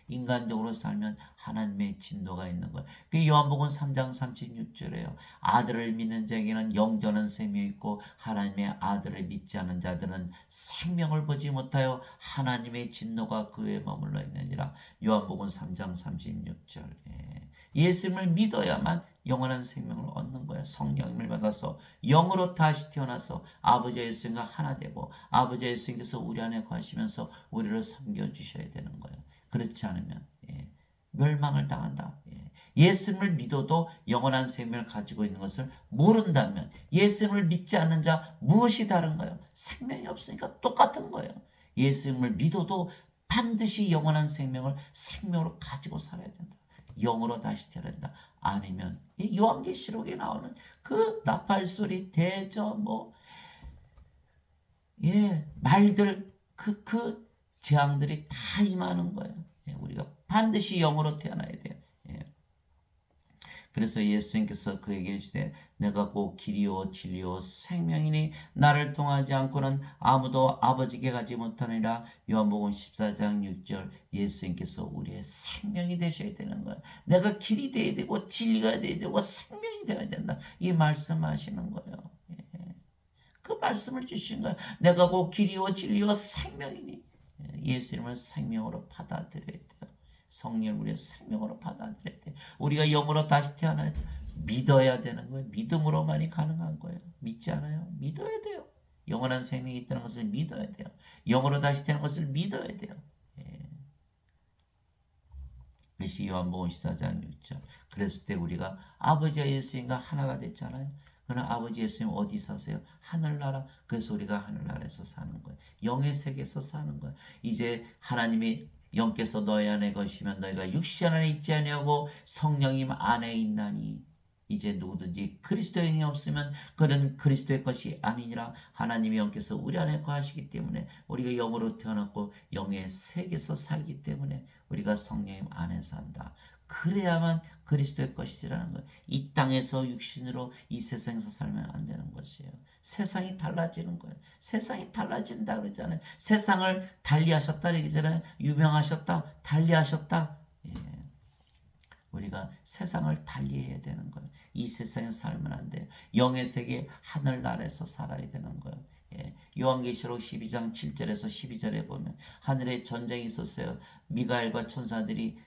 인간적으로 살면 하나님의 진노가 있는 거예요. 그 요한복음 3장 36절에요. 아들을 믿는 자에게는 영전한 생명이 있고 하나님의 아들을 믿지 않는 자들은 생명을 보지 못하여 하나님의 진노가 그에 머물러 있느니라. 요한복음 3장 36절. 예수님을 믿어야만 영원한 생명을 얻는 거야. 성령을 받아서 영으로 다시 태어나서 아버지 예수님과 하나 되고 아버지 예수님께서 우리 안에 거하시면서 우리를 섬겨주셔야 되는 거예요. 그렇지 않으면 멸망을 당한다. 예수님을 믿어도 영원한 생명을 가지고 있는 것을 모른다면 예수님을 믿지 않는 자 무엇이 다른 거예요? 생명이 없으니까 똑같은 거예요. 예수님을 믿어도 반드시 영원한 생명으로 가지고 살아야 된다. 영으로 다시 태어난다. 아니면 요한계시록에 나오는 그 나팔소리 대저 말들 그 재앙들이 다 임하는 거예요. 우리가 반드시 영으로 태어나야 돼요. 그래서 예수님께서 그에게 이르시되 내가 곧 길이요 진리요 생명이니 나를 통하지 않고는 아무도 아버지께 가지 못하느니라. 요한복음 14장 6절 예수님께서 우리의 생명이 되셔야 되는 거예요. 내가 길이 되어야 되고 진리가 되어야 되고 생명이 되어야 된다. 이 말씀하시는 거예요. 그 말씀을 주신 거예요. 내가 곧 길이요 진리요 생명이니 예수님을 생명으로 받아들여야 돼요. 성령을 우리의 생명으로 받아들여야 돼. 우리가 영으로 다시 태어나야 돼. 믿어야 되는 거예요. 믿음으로만이 가능한 거예요. 믿지 않아요? 믿어야 돼요. 영원한 생명이 있다는 것을 믿어야 돼요. 영으로 다시 태어난 것을 믿어야 돼요. 그것이 요한복음 14장 6절. 그랬을 때 우리가 아버지와 예수님과 하나가 됐잖아요. 그럼 아버지 예수님 어디 사세요? 하늘나라. 그래서 우리가 하늘나라에서 사는 거예요. 영의 세계에서 사는 거예요. 이제 하나님이 영께서 너희 안에 거시면 너희가 육신 안에 있지 아니하고 성령님 안에 있나니. 이제 누구든지 그리스도의 영이 없으면 그는 그리스도의 것이 아니니라. 하나님의 영께서 우리 안에 거하시기 때문에 우리가 영으로 태어났고 영의 세계에서 살기 때문에 우리가 성령님 안에 산다. 그래야만 그리스도의 것이라는 거예요. 이 땅에서 육신으로 이 세상에서 살면 안 되는 것이에요. 세상이 달라지는 거예요. 세상이 달라진다 그러잖아요. 세상을 달리하셨다 그러잖아요. 유명하셨다, 달리하셨다. 예. 우리가 세상을 달리해야 되는 거예요. 이 세상에 살면 안 돼요. 영의 세계 하늘나라에서 살아야 되는 거예요. 예. 요한계시록 12장 7절에서 12절에 보면 하늘에 전쟁이 있었어요. 미가엘과 천사들이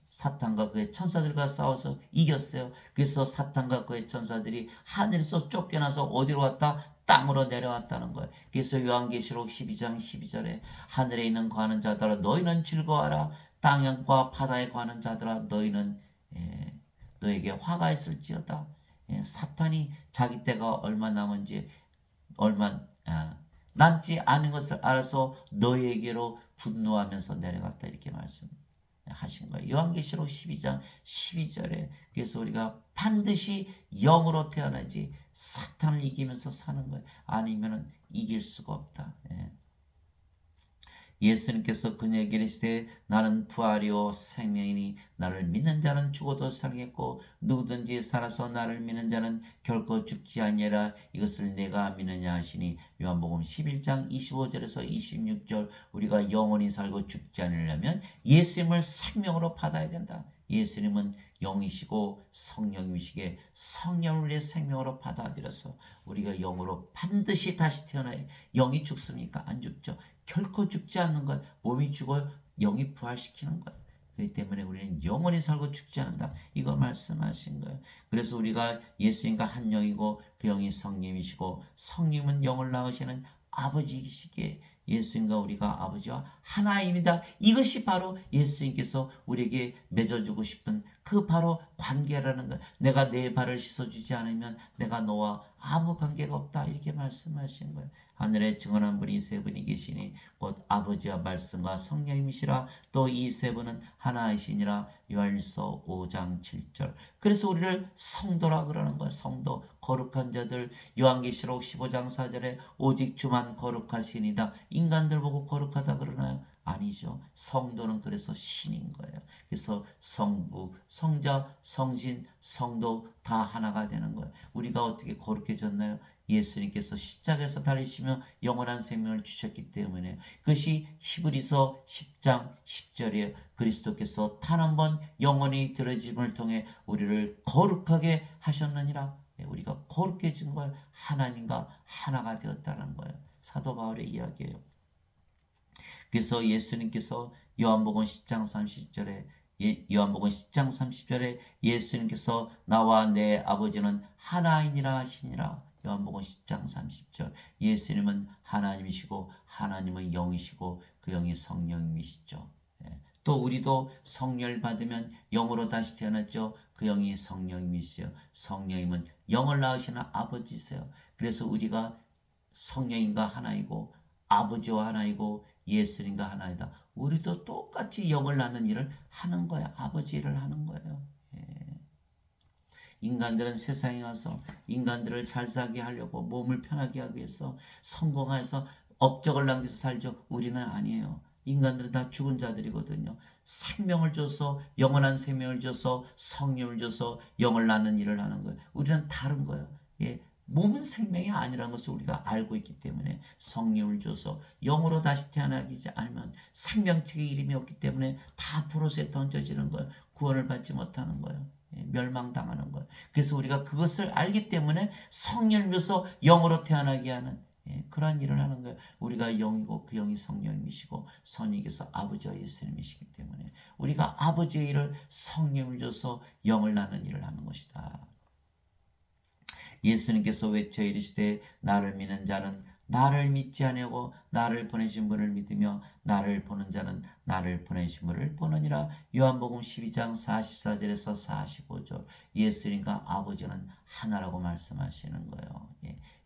사탄과 그의 천사들과 싸워서 이겼어요. 그래서 사탄과 그의 천사들이 하늘에서 쫓겨나서 어디로 왔다? 땅으로 내려왔다는 거예요. 그래서 요한계시록 12장 12절에 하늘에 있는 거하는 자들아 너희는 즐거워하라. 땅과 바다에 거하는 자들아 너희는 너에게 화가 있을지어다. 사탄이 자기 때가 얼마 남은지 얼마 남지 않은 것을 알아서 너에게로 분노하면서 내려갔다 이렇게 말씀하신 거예요. 요한계시록 12장 12절에 그래서 우리가 반드시 영으로 태어나지 사탄을 이기면서 사는 거예요. 아니면은 이길 수가 없다. 예수님께서 그녀에게 이르시되 나는 부활이요 생명이니 나를 믿는 자는 죽어도 살겠고 누구든지 살아서 나를 믿는 자는 결코 죽지 아니하리라. 이것을 내가 믿느냐 하시니 요한복음 11장 25절에서 26절 우리가 영원히 살고 죽지 않으려면 예수님을 생명으로 받아야 된다. 예수님은 영이시고 성령이시기에 성령을 내 생명으로 받아들여서 우리가 영으로 반드시 다시 태어나야. 영이 죽습니까? 안 죽죠. 결코 죽지 않는 것. 몸이 죽어 영이 부활시키는 것. 그렇기 때문에 우리는 영원히 살고 죽지 않는다. 이거 말씀하신 거예요. 그래서 우리가 예수님과 한 영이고 그 영이 성령이시고 성령은 영을 낳으시는 아버지이시기에 예수님과 우리가 아버지와 하나입니다. 이것이 바로 예수님께서 우리에게 맺어주고 싶은 그 바로 관계라는 것. 내가 내 발을 씻어주지 않으면 내가 너와 아무 관계가 없다. 이렇게 말씀하신 거예요. 하늘에 증언한 분이 세 분이 계시니 곧 아버지와 말씀과 성령님이시라. 또 이 세 분은 하나이시니라. 요한일서 5장 7절. 그래서 우리를 성도라 그러는 거예요. 성도, 거룩한 자들. 요한계시록 15장 4절에 오직 주만 거룩하시니다. 인간들 보고 거룩하다 그러나요? 아니죠. 성도는 그래서 신인 거예요. 그래서 성부, 성자, 성신, 성도 다 하나가 되는 거예요. 우리가 어떻게 거룩해졌나요? 예수님께서 십자가에서 달리시며 영원한 생명을 주셨기 때문에. 그것이 히브리서 10장 10절이에요. 그리스도께서 단 한 번 영원히 들어짐을 통해 우리를 거룩하게 하셨느니라. 우리가 거룩해진 걸 하나님과 하나가 되었다는 거예요. 사도 바울의 이야기예요. 그래서 예수님께서 요한복음 10장 30절에 요한복음 10장 30절에 예수님께서 나와 내 아버지는 하나이니라 하시니라. 요한복음 10장 30절. 예수님은 하나님이시고 하나님은 영이시고 그 영이 성령이시죠. 또 우리도 성령을 받으면 영으로 다시 태어났죠. 그 영이 성령님이시요. 성령님은 영을 낳으시는 아버지세요. 그래서 우리가 성령님과 하나이고 아버지와 하나이고 예수님과 하나이다. 우리도 똑같이 영을 낳는 일을 하는 거야. 아버지 일을 하는 거예요. 인간들은 세상에 와서 인간들을 잘 살게 하려고 몸을 편하게 하기 위해서 성공해서 업적을 남겨서 살죠. 우리는 아니에요. 인간들은 다 죽은 자들이거든요. 생명을 줘서 영원한 생명을 줘서 성령을 줘서 영을 낳는 일을 하는 거예요. 우리는 다른 거예요. 몸은 생명이 아니라는 것을 우리가 알고 있기 때문에 성령을 줘서 영으로 다시 태어나지 않으면 생명책의 이름이 없기 때문에 다 불옷에 던져지는 거예요. 구원을 받지 못하는 거예요. 멸망당하는 거예요. 그래서 우리가 그것을 알기 때문에 성령을 줘서 영으로 태어나게 하는 그러한 일을 하는 거예요. 우리가 영이고 그 영이 성령이시고 선이께서 아버지와 예수님이시기 때문에 우리가 아버지의 일을 성령을 줘서 영을 낳는 일을 하는 것이다. 예수님께서 외쳐 이르시되 나를 믿는 자는 나를 믿지 아니하고 나를 보내신 분을 믿으며 나를 보는 자는 나를 보내신 분을 보느니라. 요한복음 12장 44절에서 45절. 예수님과 아버지는 하나라고 말씀하시는 거예요.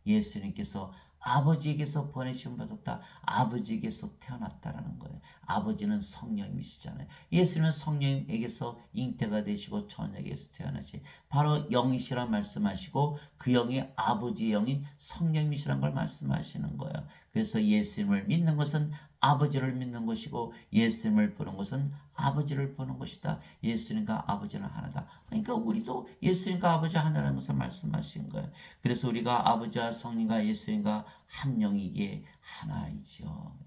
예수님께서 아버지에게서 보내심 받았다. 아버지에게서 태어났다라는 거예요. 아버지는 성령이시잖아요. 예수님은 성령에게서 잉태가 되시고 처녀에게서 태어나시. 바로 영이시라 말씀하시고 그 영이 아버지의 영인 성령이시란 걸 말씀하시는 거예요. 그래서 예수님을 믿는 것은 아버지를 믿는 것이고 예수님을 보는 것은 아버지를 보는 것이다. 예수님과 아버지는 하나다. 그러니까 우리도 예수님과 아버지 하나라는 것을 말씀하신 거예요. 그래서 우리가 아버지와 성령과 예수님과 한 영이게 하나이죠.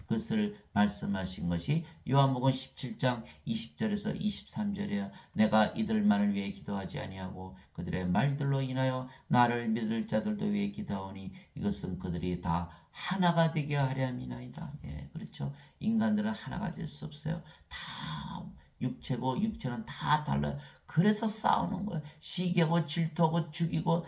그것을 말씀하신 것이 요한복음 17장 20절에서 23절이에요. 내가 이들만을 위해 기도하지 아니하고 그들의 말들로 인하여 나를 믿을 자들도 위해 기도하오니 이것은 그들이 다 하나가 되게 하려 함이나이다. 그렇죠. 인간들은 하나가 될 수 없어요. 다 육체고 육체는 다 달라요. 그래서 싸우는 거예요. 시기하고 질투하고 죽이고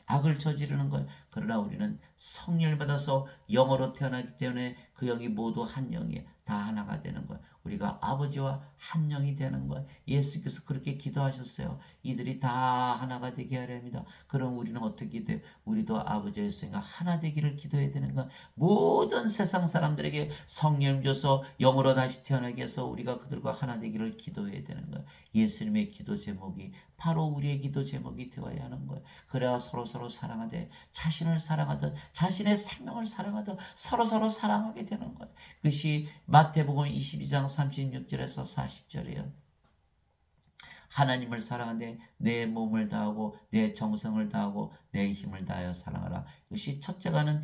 악을 저지르는 거예요. 그러나 우리는 성령을 받아서 영으로 태어나기 때문에 그 영이 모두 한 영이에요. 다 하나가 되는 거예요. 우리가 아버지와 한 영이 되는 거예요. 예수께서 그렇게 기도하셨어요. 이들이 다 하나가 되게 하려 합니다. 그럼 우리는 어떻게 돼요? 우리도 아버지의 생각 하나 되기를 기도해야 되는 거예요. 모든 세상 사람들에게 성령 줘서 영으로 다시 태어나게 해서 우리가 그들과 하나 되기를 기도해야 되는 거예요. 예수님의 기도 제목이 바로 우리의 기도 제목이 되어야 하는 거예요. 그래야 서로서로 사랑하되 자신을 사랑하듯 자신의 생명을 사랑하듯 서로서로 사랑하게 되는 거예요. 그것이 마태복음 22장 36절에서 40절이에요. 하나님을 사랑하되 내 몸을 다하고 내 정성을 다하고 내 힘을 다하여 사랑하라. 이것이 첫째가는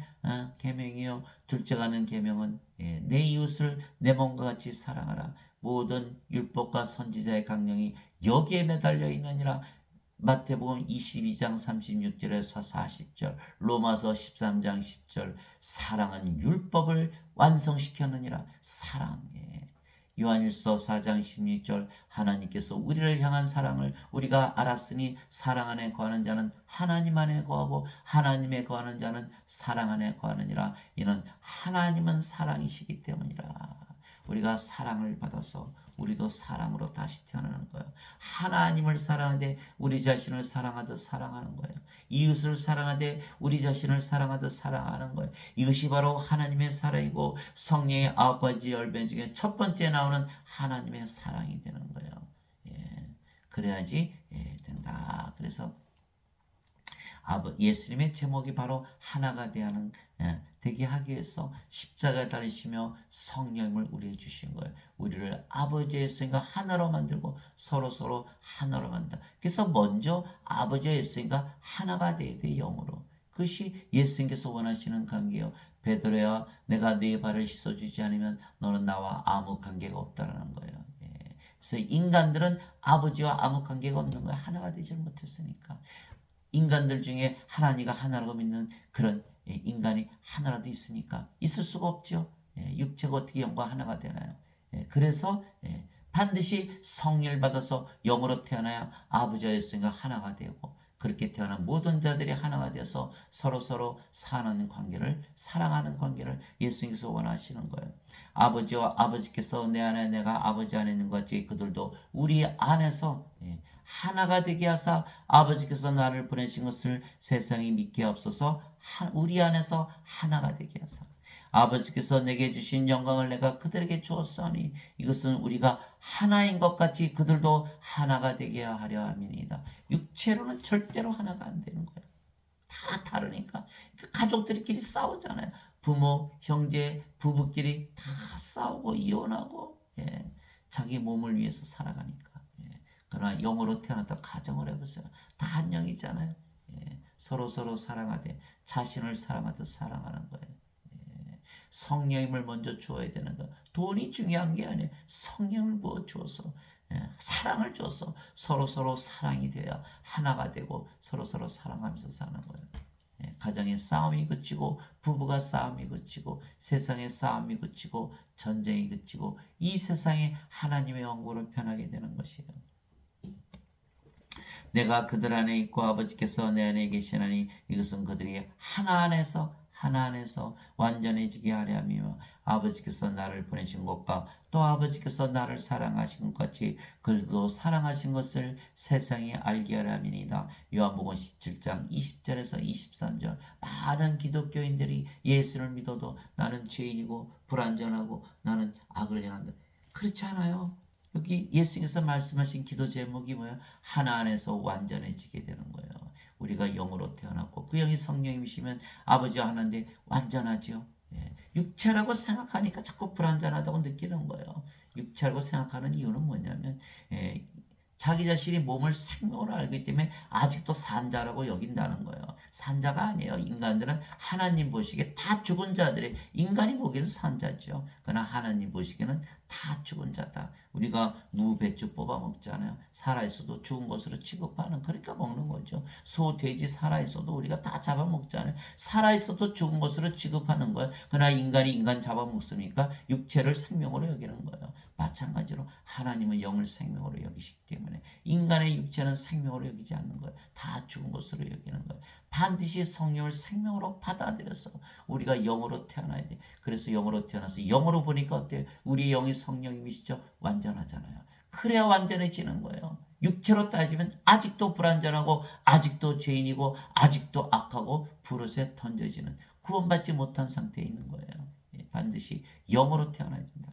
계명이요. 둘째가는 계명은 내 이웃을 내 몸과 같이 사랑하라. 모든 율법과 선지자의 강령이 여기에 매달려 있느니라. 마태복음 22장 36절에서 40절, 로마서 13장 10절, 사랑은 율법을 완성시켰느니라. 사랑에 요한일서 4장 16절, 하나님께서 우리를 향한 사랑을 우리가 알았으니 사랑 안에 거하는 자는 하나님 안에 거하고 하나님에 거하는 자는 사랑 안에 거하느니라. 이는 하나님은 사랑이시기 때문이라. 우리가 사랑을 받아서 우리도 사랑으로 다시 태어나는 거예요. 하나님을 사랑하되 우리 자신을 사랑하듯 사랑하는 거예요. 이웃을 사랑하되 우리 자신을 사랑하듯 사랑하는 거예요. 이것이 바로 하나님의 사랑이고 성령의 9가지 열매 중에 첫 번째 나오는 하나님의 사랑이 되는 거예요. 그래야지 된다. 그래서 예수님의 제목이 바로 하나가 되게 하기 위해서 십자가에 달리시며 성령을 우리에게 주신 거예요. 우리를 아버지의 예수님과 하나로 만들고 서로 하나로 만든다. 그래서 먼저 아버지와 예수님과 하나가 돼야 돼, 영으로. 그것이 예수님께서 원하시는 관계예요. 베드로야, 내가 네 발을 씻어주지 않으면 너는 나와 아무 관계가 없다라는 거예요. 그래서 인간들은 아버지와 아무 관계가 없는 거예요. 하나가 되지 못했으니까. 인간들 중에 하나님과 하나라고 믿는 그런 인간이 하나라도 있습니까? 있을 수가 없죠. 육체가 어떻게 영과 하나가 되나요? 그래서 반드시 성령을 받아서 영으로 태어나야 아버지와 예수님과 하나가 되고 그렇게 태어난 모든 자들이 하나가 돼서 서로서로 사는 관계를 사랑하는 관계를 예수님께서 원하시는 거예요. 아버지와 아버지께서 내 안에 내가 아버지 안에 있는 것 같이 그들도 우리 안에서 하나가 되게 하사 아버지께서 나를 보내신 것을 세상이 믿게 없어서 우리 안에서 하나가 되게 하사 아버지께서 내게 주신 영광을 내가 그들에게 주었사니 이것은 우리가 하나인 것 같이 그들도 하나가 되게 하려 함이니이다. 육체로는 절대로 하나가 안 되는 거예요. 다 다르니까. 가족들끼리 싸우잖아요. 부모, 형제, 부부끼리 다 싸우고 이혼하고 자기 몸을 위해서 살아가니까. 그러나 영으로 태어났다 가정을 해보세요. 다 한 영이잖아요. 서로서로 사랑하되 자신을 사랑하듯 사랑하는 거예요. 성령님을 먼저 주어야 되는 거. 돈이 중요한 게 아니에요. 성령을 부어 주어서 사랑을 줘서 서로서로 사랑이 되어야 하나가 되고 서로서로 사랑하면서 사는 거예요. 가정의 싸움이 그치고 부부가 싸움이 그치고 세상의 싸움이 그치고 전쟁이 그치고 이 세상에 하나님의 영광으로 변하게 되는 것이에요. 내가 그들 안에 있고 아버지께서 내 안에 계시나니 이것은 그들이 하나 안에서 완전해지게 하려 함이며 아버지께서 나를 보내신 것과 또 아버지께서 나를 사랑하신 것 같이 그들도 사랑하신 것을 세상에 알게 하려 함이니이다. 요한복음 17장 20절에서 23절. 많은 기독교인들이 예수를 믿어도 나는 죄인이고 불완전하고 나는 악을 행한다. 그렇지 않아요. 여기 예수님께서 말씀하신 기도 제목이 뭐예요? 하나 안에서 완전해지게 되는 거예요. 우리가 영으로 태어났고 그 영이 성령이시면 아버지와 하나인데 완전하죠. 예. 육체라고 생각하니까 자꾸 불완전하다고 느끼는 거예요. 육체라고 생각하는 이유는 뭐냐면 예, 자기 자신이 몸을 생명으로 알기 때문에 아직도 산자라고 여긴다는 거예요. 산자가 아니에요. 인간들은 하나님 보시기에 다 죽은 자들이, 인간이 보기에는 산자죠. 그러나 하나님 보시기에는 다 죽은 자다. 우리가 무, 배추 뽑아 먹잖아요. 살아있어도 죽은 것으로 취급하는, 그러니까 먹는 거죠. 소, 돼지 살아있어도 우리가 다 잡아먹잖아요. 살아있어도 죽은 것으로 취급하는 거예요. 그러나 인간이 인간 잡아먹습니까? 육체를 생명으로 여기는 거예요. 마찬가지로 하나님은 영을 생명으로 여기시기 때문에 인간의 육체는 생명으로 여기지 않는 거예요. 다 죽은 것으로 여기는 거예요. 반드시 성령을 생명으로 받아들여서 우리가 영으로 태어나야 돼. 그래서 영으로 태어나서 영으로 보니까 어때요? 우리 영이 성령님이시죠? 완전하잖아요. 그래야 완전해지는 거예요. 육체로 따지면 아직도 불완전하고 아직도 죄인이고 아직도 악하고 불옷에 던져지는, 구원받지 못한 상태에 있는 거예요. 반드시 영으로 태어나야 된다.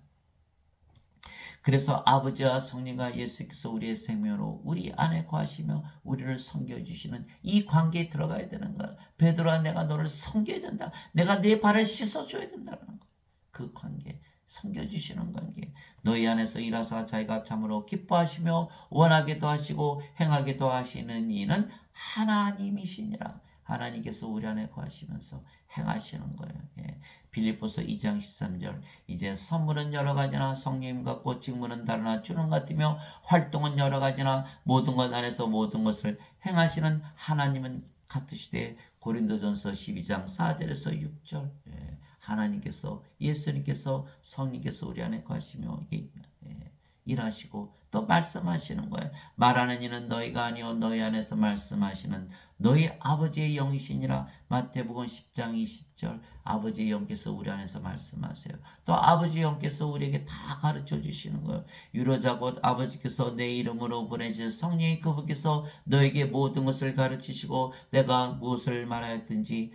그래서 아버지와 성령과 예수께서 우리의 생명으로 우리 안에 거하시며 우리를 섬겨주시는 이 관계에 들어가야 되는 거야. 베드로아, 내가 너를 섬겨야 된다. 내가 네 발을 씻어줘야 된다는 거. 그 관계, 섬겨주시는 관계. 너희 안에서 일하사 자기가 참으로 기뻐하시며 원하게도 하시고 행하게도 하시는 이는 하나님이시니라. 하나님께서 우리 안에 거하시면서 행하시는 거예요. 예. 빌립보서 2장 13절. 이제 선물은 여러 가지나 성령님 같고 직무는 다르나 주는 같으며 활동은 여러 가지나 모든 것 안에서 모든 것을 행하시는 하나님은 같으시되. 고린도전서 12장 4절에서 6절. 예. 하나님께서, 예수님께서, 성령께서 우리 안에 거하시며 일하시고 또 말씀하시는 거예요. 말하는 이는 너희가 아니요 너희 안에서 말씀하시는 너희 아버지의 영이시니라. 마태복음 10장 20절. 아버지의 영께서 우리 안에서 말씀하세요. 또 아버지의 영께서 우리에게 다 가르쳐 주시는 거예요. 유로자 곧 아버지께서 내 이름으로 보내실 성령이 그분께서 너에게 모든 것을 가르치시고 내가 무엇을 말하였든지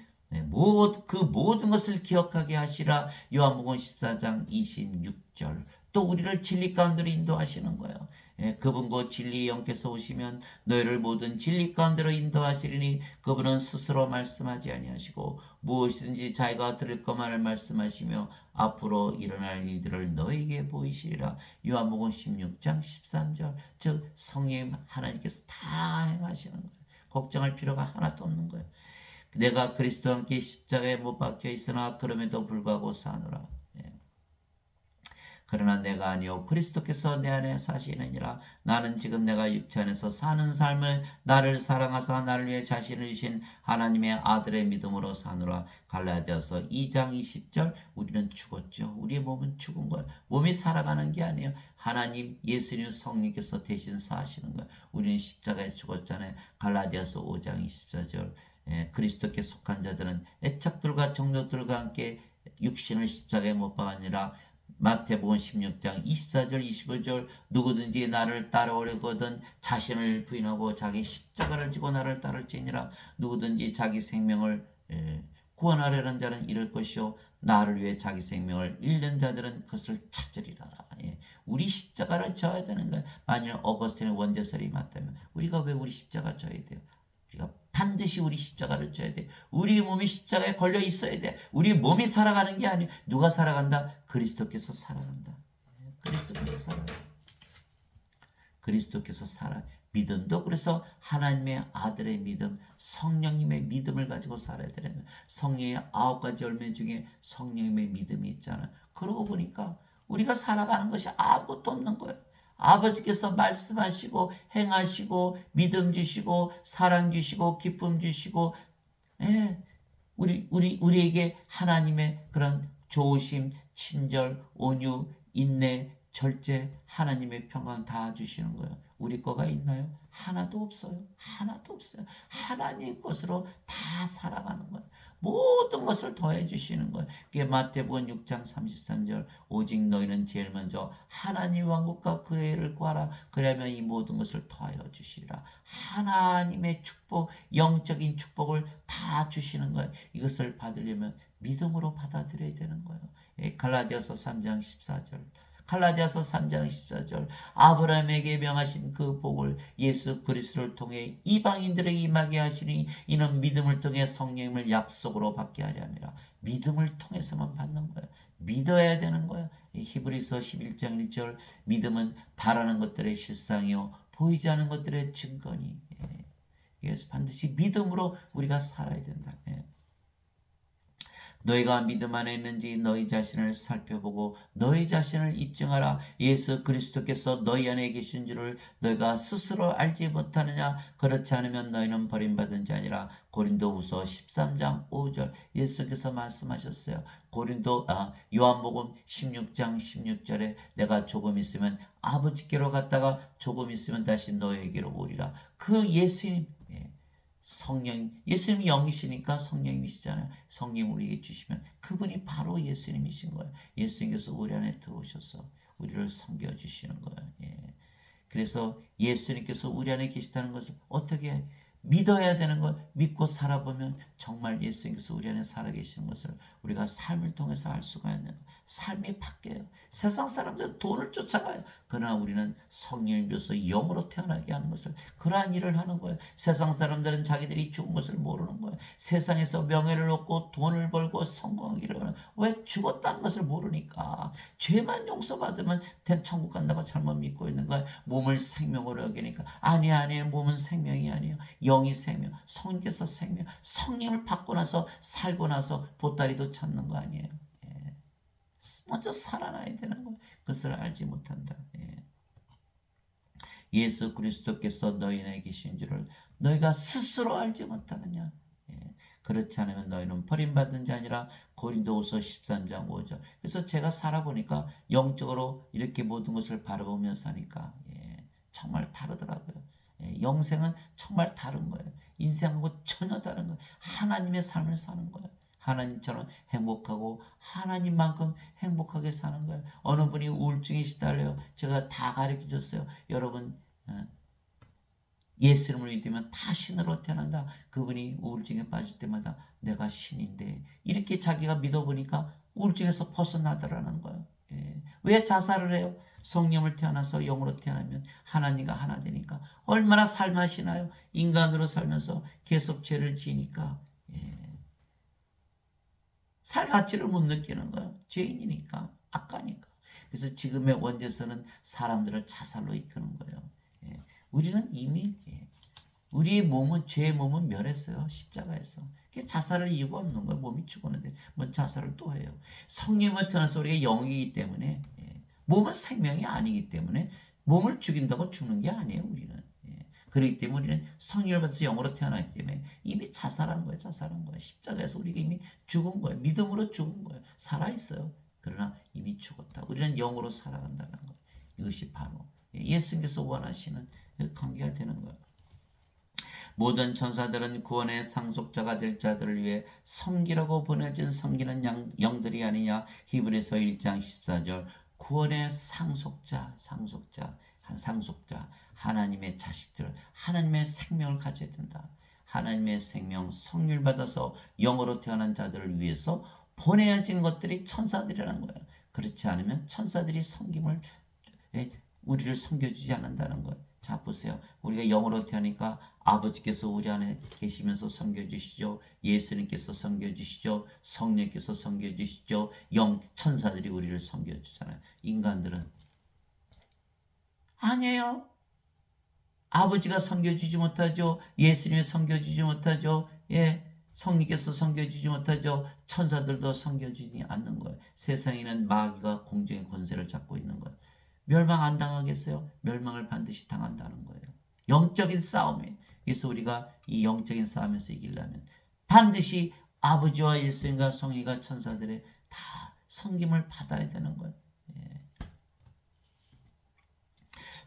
그 모든 것을 기억하게 하시라. 요한복음 14장 26절. 또 우리를 진리 가운데로 인도하시는 거예요. 그분 곧 진리의 영께서 오시면 너희를 모든 진리 가운데로 인도하시리니 그분은 스스로 말씀하지 아니하시고 무엇이든지 자기가 들을 것만을 말씀하시며 앞으로 일어날 일들을 너희에게 보이시리라. 요한복음 16장 13절. 즉 성령 하나님께서 다 행하시는 거예요. 걱정할 필요가 하나도 없는 거예요. 내가 그리스도와 함께 십자가에 못 박혀 있으나 그럼에도 불구하고 사노라. 그러나 내가 아니요 그리스도께서 내 안에 사시느니라. 나는 지금 내가 육체 안에서 사는 삶을 나를 사랑하사 나를 위해 자신을 주신 하나님의 아들의 믿음으로 사노라. 갈라디아서 2장 20절. 우리는 죽었죠. 우리의 몸은 죽은 거예요. 몸이 살아가는 게 아니에요. 하나님, 예수님, 성령께서 대신 사시는 거예요. 우리는 십자가에 죽었잖아요. 갈라디아서 5장 24절. 그리스도께 속한 자들은 애착들과 정욕들과 함께 육신을 십자가에 못 박으니라. 마태복음 16장 24절 25절. 누구든지 나를 따라오려거든 자신을 부인하고 자기 십자가를 지고 나를 따를지니라. 누구든지 자기 생명을 구원하려는 자는 잃을 것이요 나를 위해 자기 생명을 잃는 자들은 그것을 찾으리라. 우리 십자가를 져야 되는 거야. 만일 어거스틴의 원제설이 맞다면 우리가 왜 우리 십자가 져야 돼요? 우리가 반드시 우리 십자가를 져야 돼. 우리 몸이 십자가에 걸려 있어야 돼. 우리 몸이 살아가는 게 아니에요. 누가 살아간다? 그리스도께서 살아간다. 그리스도께서 살아간다. 그리스도께서 살아. 믿음도 그래서 하나님의 아들의 믿음, 성령님의 믿음을 가지고 살아야 되는 거예요. 성령의 9가지 열매 중에 성령님의 믿음이 있잖아요. 그러고 보니까 우리가 살아가는 것이 아무것도 없는 거예요. 아버지께서 말씀하시고 행하시고 믿음 주시고 사랑 주시고 기쁨 주시고 우리에게 하나님의 그런 좋으심, 친절, 온유, 인내, 절제, 하나님의 평강 다 주시는 거예요. 우리 거가 있나요? 하나도 없어요. 하나도 없어요. 하나님 것으로 다 살아가는 거예요. 모든 것을 더해 주시는 거예요. 그게 마태복음 6장 33절 오직 너희는 제일 먼저 하나님 왕국과 그 의를 구하라. 그러면 이 모든 것을 더하여 주시리라. 하나님의 축복, 영적인 축복을 다 주시는 거예요. 이것을 받으려면 믿음으로 받아들여야 되는 거예요. 갈라디아서 3장 14절 갈라디아서 3장 14절 아브라함에게 명하신 그 복을 예수 그리스도를 통해 이방인들에게 임하게 하시니 이는 믿음을 통해 성령님을 약속으로 받게 하려 함이라. 믿음을 통해서만 받는 거예요. 믿어야 되는 거예요. 히브리서 11장 1절 믿음은 바라는 것들의 실상이요 보이지 않는 것들의 증거니. 그래서 반드시 믿음으로 우리가 살아야 된다. 너희가 믿음 안에 있는지 너희 자신을 살펴보고 너희 자신을 입증하라. 예수 그리스도께서 너희 안에 계신 줄을 너희가 스스로 알지 못하느냐. 그렇지 않으면 너희는 버림받은 자 아니라. 고린도후서 13장 5절 예수께서 말씀하셨어요. 요한복음 16장 16절에 내가 조금 있으면 아버지께로 갔다가 조금 있으면 다시 너희에게로 오리라. 그 예수님 성령, 예수님이 영이시니까 성령님이시잖아요. 성령 우리에게 주시면 그분이 바로 예수님이신 거예요. 예수님께서 우리 안에 들어오셔서 우리를 섬겨주시는 거예요. 그래서 예수님께서 우리 안에 계시다는 것을 어떻게 믿어야 되는 걸 믿고 살아보면 정말 예수님께서 우리 안에 살아계시는 것을 우리가 삶을 통해서 알 수가 있는 거예요. 삶이 바뀌어요. 세상 사람들은 돈을 쫓아가요. 그러나 우리는 성령을 줘서 영으로 태어나게 하는 것을 그러한 일을 하는 거예요. 세상 사람들은 자기들이 죽은 것을 모르는 거예요. 세상에서 명예를 얻고 돈을 벌고 성공하기를 하는 왜 죽었다는 것을 모르니까 죄만 용서받으면 천국 간다고 잘못 믿고 있는 거예요. 몸을 생명으로 여기니까 아니에요. 몸은 생명이 아니에요. 영이 생명, 성령께서 생명, 성령을 받고 나서 살고 나서 보따리도 찾는 거 아니에요. 먼저 살아나야 되는 거예요. 그것을 알지 못한다. 예수 그리스도께서 너희에게 계신 줄을 너희가 스스로 알지 못하느냐. 그렇지 않으면 너희는 버림받은 자 아니라. 고린도후서 13장 5절. 그래서 제가 살아보니까 영적으로 이렇게 모든 것을 바라보며 사니까 정말 다르더라고요. 영생은 정말 다른 거예요. 인생하고 전혀 다른 거예요. 하나님의 삶을 사는 거예요. 하나님처럼 행복하고 하나님만큼 행복하게 사는 거예요. 어느 분이 우울증에 시달려요. 제가 다 가르쳐 줬어요. 여러분 예수님을 믿으면 다 신으로 태어난다. 그분이 우울증에 빠질 때마다 내가 신인데 이렇게 자기가 믿어보니까 우울증에서 벗어나더라는 거예요. 왜 자살을 해요? 성령을 태어나서 영으로 태어나면 하나님과 하나 되니까 얼마나 살맛이나요? 인간으로 살면서 계속 죄를 지니까 살 가치를 못 느끼는 거예요. 죄인이니까, 악하니까. 그래서 지금의 원죄서는 사람들을 자살로 이끄는 거예요. 우리는 이미 우리의 몸은 죄의 몸은 멸했어요. 십자가에서. 자살할 이유가 없는 거예요. 몸이 죽었는데 뭐 자살을 또 해요. 성령을 태어나서 우리가 영이기 때문에 몸은 생명이 아니기 때문에 몸을 죽인다고 죽는 게 아니에요. 우리는. 그렇기 때문에 우리는 성령을 받아서 영으로 태어나기 때문에 이미 자살한 거예요. 자살한 거예요. 십자가에서 우리가 이미 죽은 거예요. 믿음으로 죽은 거예요. 살아있어요. 그러나 이미 죽었다. 우리는 영으로 살아간다는 거예요. 이것이 바로 예수님께서 원하시는 관계가 되는 거예요. 모든 천사들은 구원의 상속자가 될 자들을 위해 섬기라고 보내진 섬기는 영들이 아니냐. 히브리서 1장 14절 구원의 상속자 하나님의 자식들 하나님의 생명을 가져야 된다. 하나님의 생명 성령을 받아서 영으로 태어난 자들을 위해서 보내어진 것들이 천사들이라는 거예요. 그렇지 않으면 천사들이 섬김을 우리를 섬겨주지 않는다는 거예요. 자 보세요. 우리가 영으로 태어나니까 아버지께서 우리 안에 계시면서 섬겨주시죠. 예수님께서 섬겨주시죠. 성령께서 섬겨주시죠. 천사들이 우리를 섬겨주잖아요. 인간들은 아니에요. 아버지가 섬겨주지 못하죠. 예수님이 섬겨주지 못하죠. 성령께서 섬겨주지 못하죠. 천사들도 섬겨주지 않는 거예요. 세상에는 마귀가 공중의 권세를 잡고 있는 거예요. 멸망 안 당하겠어요? 멸망을 반드시 당한다는 거예요. 영적인 싸움이에요. 그래서 우리가 이 영적인 싸움에서 이기려면 반드시 아버지와 예수님과 성령과 천사들의 다 섬김을 받아야 되는 거예요.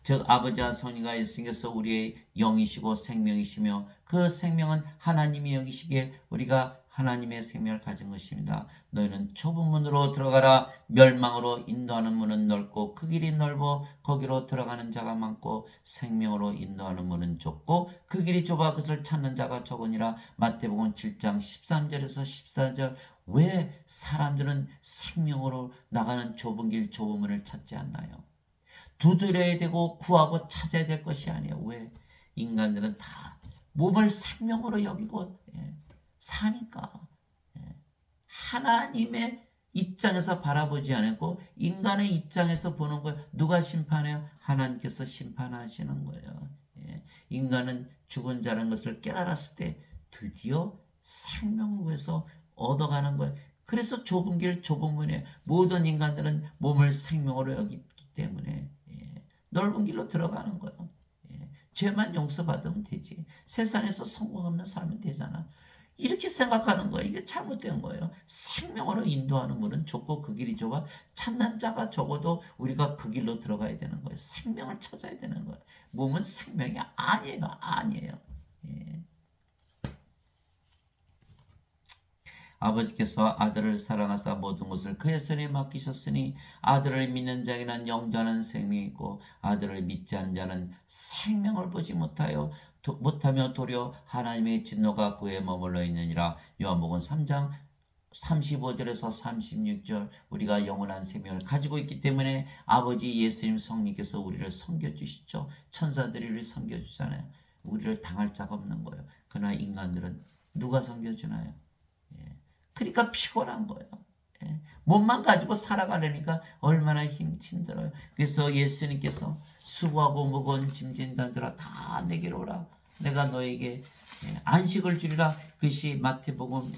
즉 아버지와 성령과 예수님께서 우리의 영이시고 생명이시며 그 생명은 하나님이 여기시기에 우리가 하나님의 생명을 가진 것입니다. 너희는 좁은 문으로 들어가라. 멸망으로 인도하는 문은 넓고 그 길이 넓어 거기로 들어가는 자가 많고 생명으로 인도하는 문은 좁고 그 길이 좁아 그것을 찾는 자가 적으니라. 마태복음 7장 13절에서 14절. 왜 사람들은 생명으로 나가는 좁은 길 좁은 문을 찾지 않나요? 두드려야 되고 구하고 찾아야 될 것이 아니에요. 왜? 인간들은 다 몸을 생명으로 여기고 사니까 하나님의 입장에서 바라보지 않고 인간의 입장에서 보는 거예요. 누가 심판해요? 하나님께서 심판하시는 거예요. 인간은 죽은 자라는 것을 깨달았을 때 드디어 생명을 위해서 얻어가는 거예요. 그래서 좁은 길 좁은 문에 모든 인간들은 몸을 생명으로 여기기 때문에 넓은 길로 들어가는 거예요. 죄만 용서받으면 되지. 세상에서 성공하면 살면 되잖아. 이렇게 생각하는 거예요. 이게 잘못된 거예요. 생명으로 인도하는 문은 좁고 그 길이 좁아 찾는 자가 적어도 우리가 그 길로 들어가야 되는 거예요. 생명을 찾아야 되는 거예요. 몸은 생명이 아니에요. 아니에요. 아버지께서 아들을 사랑하사 모든 것을 그의 손에 맡기셨으니 아들을 믿는 자에게는 영원한 생명이 있고 아들을 믿지 않는 자는 생명을 보지 못하며 도리어 하나님의 진노가 그에 머물러 있느니라. 요한복음 3장 35절에서 36절. 우리가 영원한 생명을 가지고 있기 때문에 아버지 예수님 성령께서 우리를 섬겨주시죠. 천사들이 우리를 섬겨주잖아요. 우리를 당할 자가 없는 거예요. 그러나 인간들은 누가 섬겨주나요? 그러니까 피곤한 거예요. 몸만 가지고 살아가려니까 얼마나 힘들어요. 그래서 예수님께서 수고하고 무거운 짐진 자들아 다 내게로 오라. 내가 너에게 안식을 주리라. 그것이 마태복음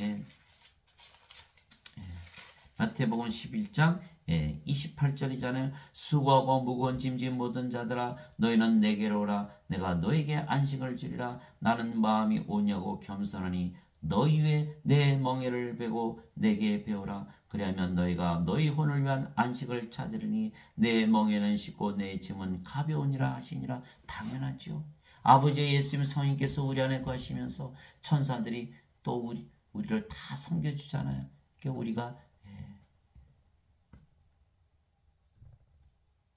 11장 28절이잖아요. 수고하고 무거운 짐진 모든 자들아 너희는 내게로 오라. 내가 너에게 안식을 주리라. 나는 마음이 온유하고 겸손하니 너희 위에 내 멍에를 베고 내게 배우라. 그리하면 너희가 너희 혼을 위한 안식을 찾으리니 내 멍에는 쉽고 내 짐은 가벼우니라 하시니라. 당연하지요. 아버지 예수님 성령께서 우리 안에 거하시면서 천사들이 또 우리를 다 섬겨주잖아요. 그러니까 우리가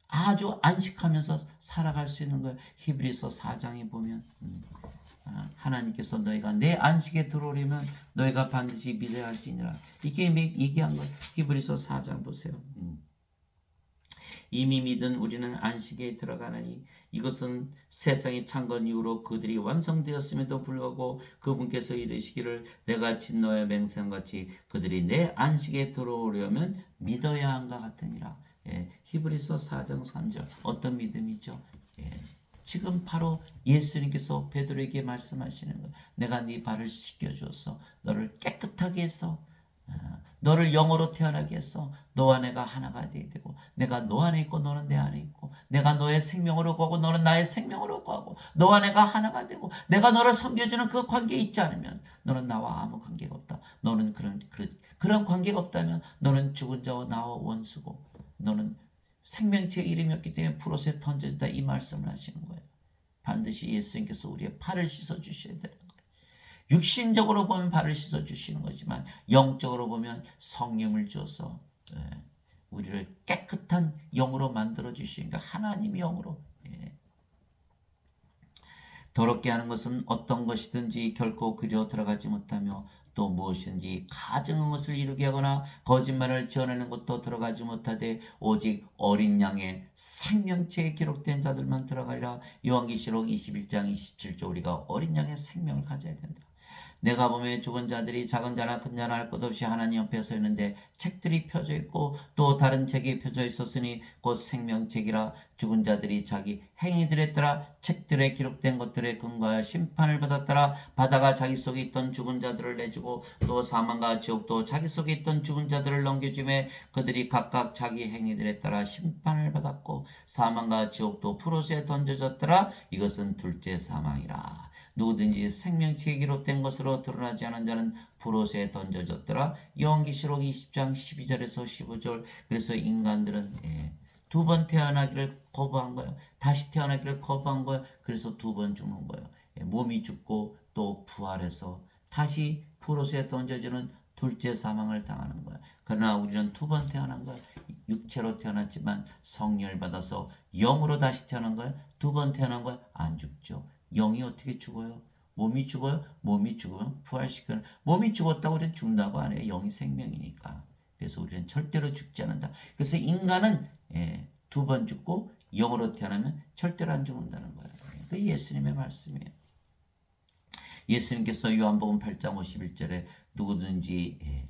아주 안식하면서 살아갈 수 있는 거예요. 히브리서 4장에 보면 하나님께서 너희가 내 안식에 들어오려면 너희가 반드시 믿어야 할지니라. 이게 얘기한 거 히브리서 4장 보세요. 이미 믿은 우리는 안식에 들어가나니 이것은 세상이 창건 이후로 그들이 완성되었음에도 불구하고 그분께서 이르시기를 내가 진노에 맹세한같이 그들이 내 안식에 들어오려면 믿어야 한가 같으니라. 히브리서 4장 3절. 어떤 믿음이죠? 지금 바로 예수님께서 베드로에게 말씀하시는 것. 내가 네 발을 씻겨줘서 너를 깨끗하게 해서 너를 영으로 태어나게 해서 너와 내가 하나가 되게 되고 내가 너 안에 있고 너는 내 안에 있고 내가 너의 생명으로 거하고 너는 나의 생명으로 거하고 너와 내가 하나가 되고 내가 너를 섬겨주는 그 관계에 있지 않으면 너는 나와 아무 관계가 없다. 너는 그런 관계가 없다면 너는 죽은 자와 나와 원수고 너는 생명체의 이름이 없기 때문에 프로세에 던져진다. 이 말씀을 하시는 거예요. 반드시 예수님께서 우리의 발을 씻어주셔야 되는 거예요. 육신적으로 보면 발을 씻어주시는 거지만 영적으로 보면 성령을 주어서 우리를 깨끗한 영으로 만들어 주시니까 하나님의 영으로. 더럽게 하는 것은 어떤 것이든지 결코 그리로 들어가지 못하며 또 무엇인지 가증한 것을 이루게 하거나 거짓말을 지어내는 것도 들어가지 못하되 오직 어린 양의 생명체에 기록된 자들만 들어가리라. 요한계시록 21장 27절. 우리가 어린 양의 생명을 가져야 된다. 내가 보면 죽은 자들이 작은 자나 큰 자나 할 것 없이 하나님 옆에 서 있는데 책들이 펴져 있고 또 다른 책이 펴져 있었으니 곧 생명책이라. 죽은 자들이 자기 행위들에 따라 책들에 기록된 것들에 근거하여 심판을 받았더라. 바다가 자기 속에 있던 죽은 자들을 내주고 또 사망과 지옥도 자기 속에 있던 죽은 자들을 넘겨주매 그들이 각각 자기 행위들에 따라 심판을 받았고 사망과 지옥도 푸르스에 던져졌더라. 이것은 둘째 사망이라. 누구든지 생명책에 기록된 것으로 드러나지 않은 자는 불옷에 던져졌더라. 요한계시록 20장 12절에서 15절. 그래서 인간들은 두 번 태어나기를 거부한 거예요. 다시 태어나기를 거부한 거예요. 그래서 두 번 죽는 거예요. 몸이 죽고 또 부활해서 다시 프로스에 던져지는 둘째 사망을 당하는 거예요. 그러나 우리는 두 번 태어난 거예요. 육체로 태어났지만 성령을 받아서 영으로 다시 태어난 거예요. 두 번 태어난 거예요. 안 죽죠. 영이 어떻게 죽어요? 몸이 죽어요? 몸이 죽으면 부활시켜요. 몸이 죽었다고 우리는 죽는다고 안 해요. 영이 생명이니까. 그래서 우리는 절대로 죽지 않는다. 그래서 인간은 두 번 죽고 영으로 태어나면 절대로 안 죽는다는 거예요. 그 예수님의 말씀이에요. 예수님께서 요한복음 8장 51절에 누구든지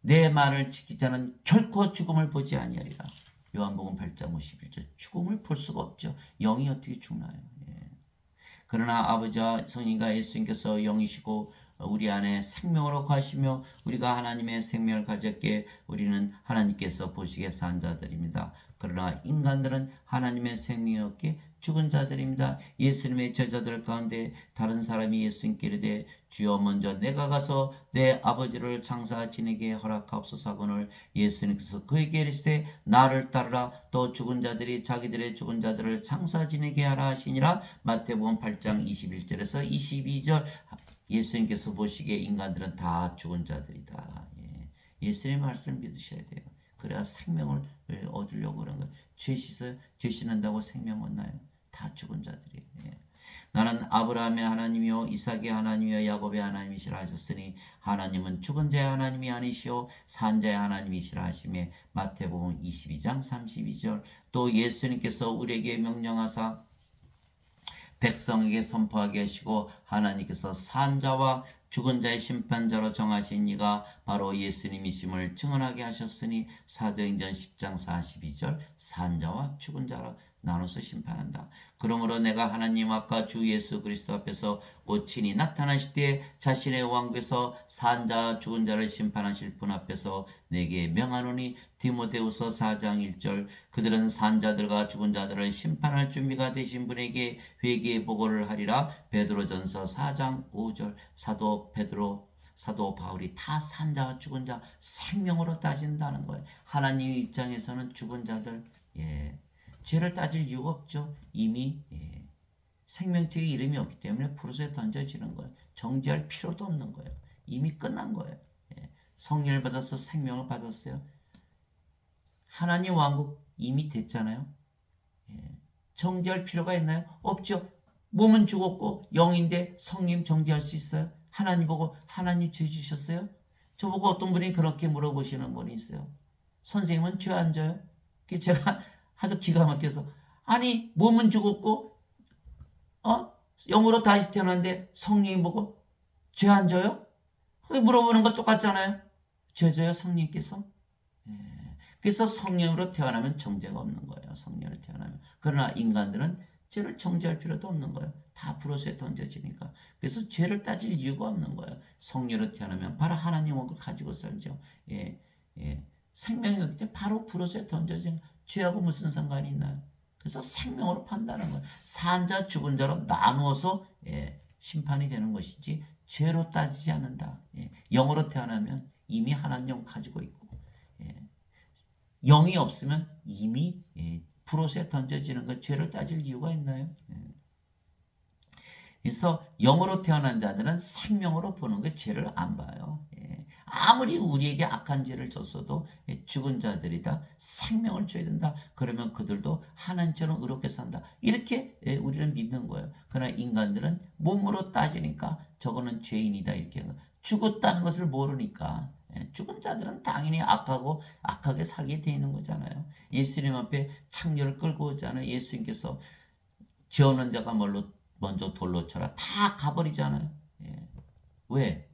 내 말을 지키지 자는 결코 죽음을 보지 아니하리라. 요한복음 8장 51절. 죽음을 볼 수가 없죠. 영이 어떻게 죽나요? 그러나 아버지와 성령과 예수님께서 영이시고 우리 안에 생명으로 거하시며 우리가 하나님의 생명을 가졌기에 우리는 하나님께서 보시기에 산 자들입니다. 그러나 인간들은 하나님의 생명이 없기에 죽은 자들입니다. 예수님의 제자들 가운데 다른 사람이 예수님께 이르되 주여 먼저 내가 가서 내 아버지를 장사 지내게 허락하옵소서 하거늘 예수님께서 그에게 이르시되 나를 따르라. 또 죽은 자들이 자기들의 죽은 자들을 장사 지내게 하라 하시니라. 마태복음 8장 21절에서 22절. 예수님께서 보시기에 인간들은 다 죽은 자들이다. 예수님의 말씀을 믿으셔야 돼요. 그래야 생명을 얻으려고 그런 거예요. 죄 씻는다고 생명 얻나요? 다 죽은 자들이에요. 나는 아브라함의 하나님이요 이삭의 하나님이요 야곱의 하나님이시라 하셨으니 하나님은 죽은 자의 하나님이 아니시오 산 자의 하나님이시라 하시며 마태복음 22장 32절. 또 예수님께서 우리에게 명령하사 백성에게 선포하게 하시고 하나님께서 산 자와 죽은 자의 심판자로 정하신 이가 바로 예수님이심을 증언하게 하셨으니 사도행전 10장 42절 산 자와 죽은 자로 나눠서 심판한다. 그러므로 내가 하나님 앞과 주 예수 그리스도 앞에서 곧 친히 나타나실 때 자신의 왕국에서 산 자 죽은 자를 심판하실 분 앞에서 내게 명하노니 디모데후서 4장 1절. 그들은 산 자들과 죽은 자들을 심판할 준비가 되신 분에게 회개의 보고를 하리라. 베드로전서 4장 5절. 사도 바울이 다 산 자와 죽은 자 생명으로 따진다는 거예요. 하나님 입장에서는 죽은 자들 죄를 따질 이유가 없죠. 이미 생명책에 이름이 없기 때문에 프로스에 던져지는 거예요. 정지할 필요도 없는 거예요. 이미 끝난 거예요. 성령을 받아서 생명을 받았어요. 하나님 왕국 이미 됐잖아요. 정지할 필요가 있나요? 없죠. 몸은 죽었고 영인데 성령 정지할 수 있어요? 하나님 보고 하나님 죄 주셨어요? 저보고 어떤 분이 그렇게 물어보시는 분이 있어요. 선생님은 죄 안 져요? 제가 하도 기가 막혀서 아니 몸은 죽었고 영으로 다시 태어났는데 성령이 보고 죄 안 져요? 물어보는 거 똑같잖아요. 죄 져요 성령께서? 그래서 성령으로 태어나면 정죄가 없는 거예요. 성령으로 태어나면. 그러나 인간들은 죄를 정죄할 필요도 없는 거예요. 다 프로스에 던져지니까. 그래서 죄를 따질 이유가 없는 거예요. 성령으로 태어나면 바로 하나님 왕국을 가지고 살죠. 생명이 없기 때문에 바로 프로스에 던져진 죄하고 무슨 상관이 있나요? 그래서 생명으로 판다는 거예요. 산 자 죽은 자로 나누어서 심판이 되는 것이지 죄로 따지지 않는다. 영으로 태어나면 이미 하나님 가지고 있고 영이 없으면 이미 프로스에 던져지는 것 죄를 따질 이유가 있나요? 그래서 영으로 태어난 자들은 생명으로 보는 게 죄를 안 봐요. 아무리 우리에게 악한 죄를 졌어도 죽은 자들이다. 생명을 줘야 된다. 그러면 그들도 하나님처럼 의롭게 산다. 이렇게 우리는 믿는 거예요. 그러나 인간들은 몸으로 따지니까 저거는 죄인이다. 이렇게 죽었다는 것을 모르니까 죽은 자들은 당연히 악하고 악하게 살게 돼 있는 거잖아요. 예수님 앞에 창녀를 끌고 오잖아요. 예수님께서 죄 없는 자가 먼저 돌로 쳐라. 다 가버리잖아요. 왜?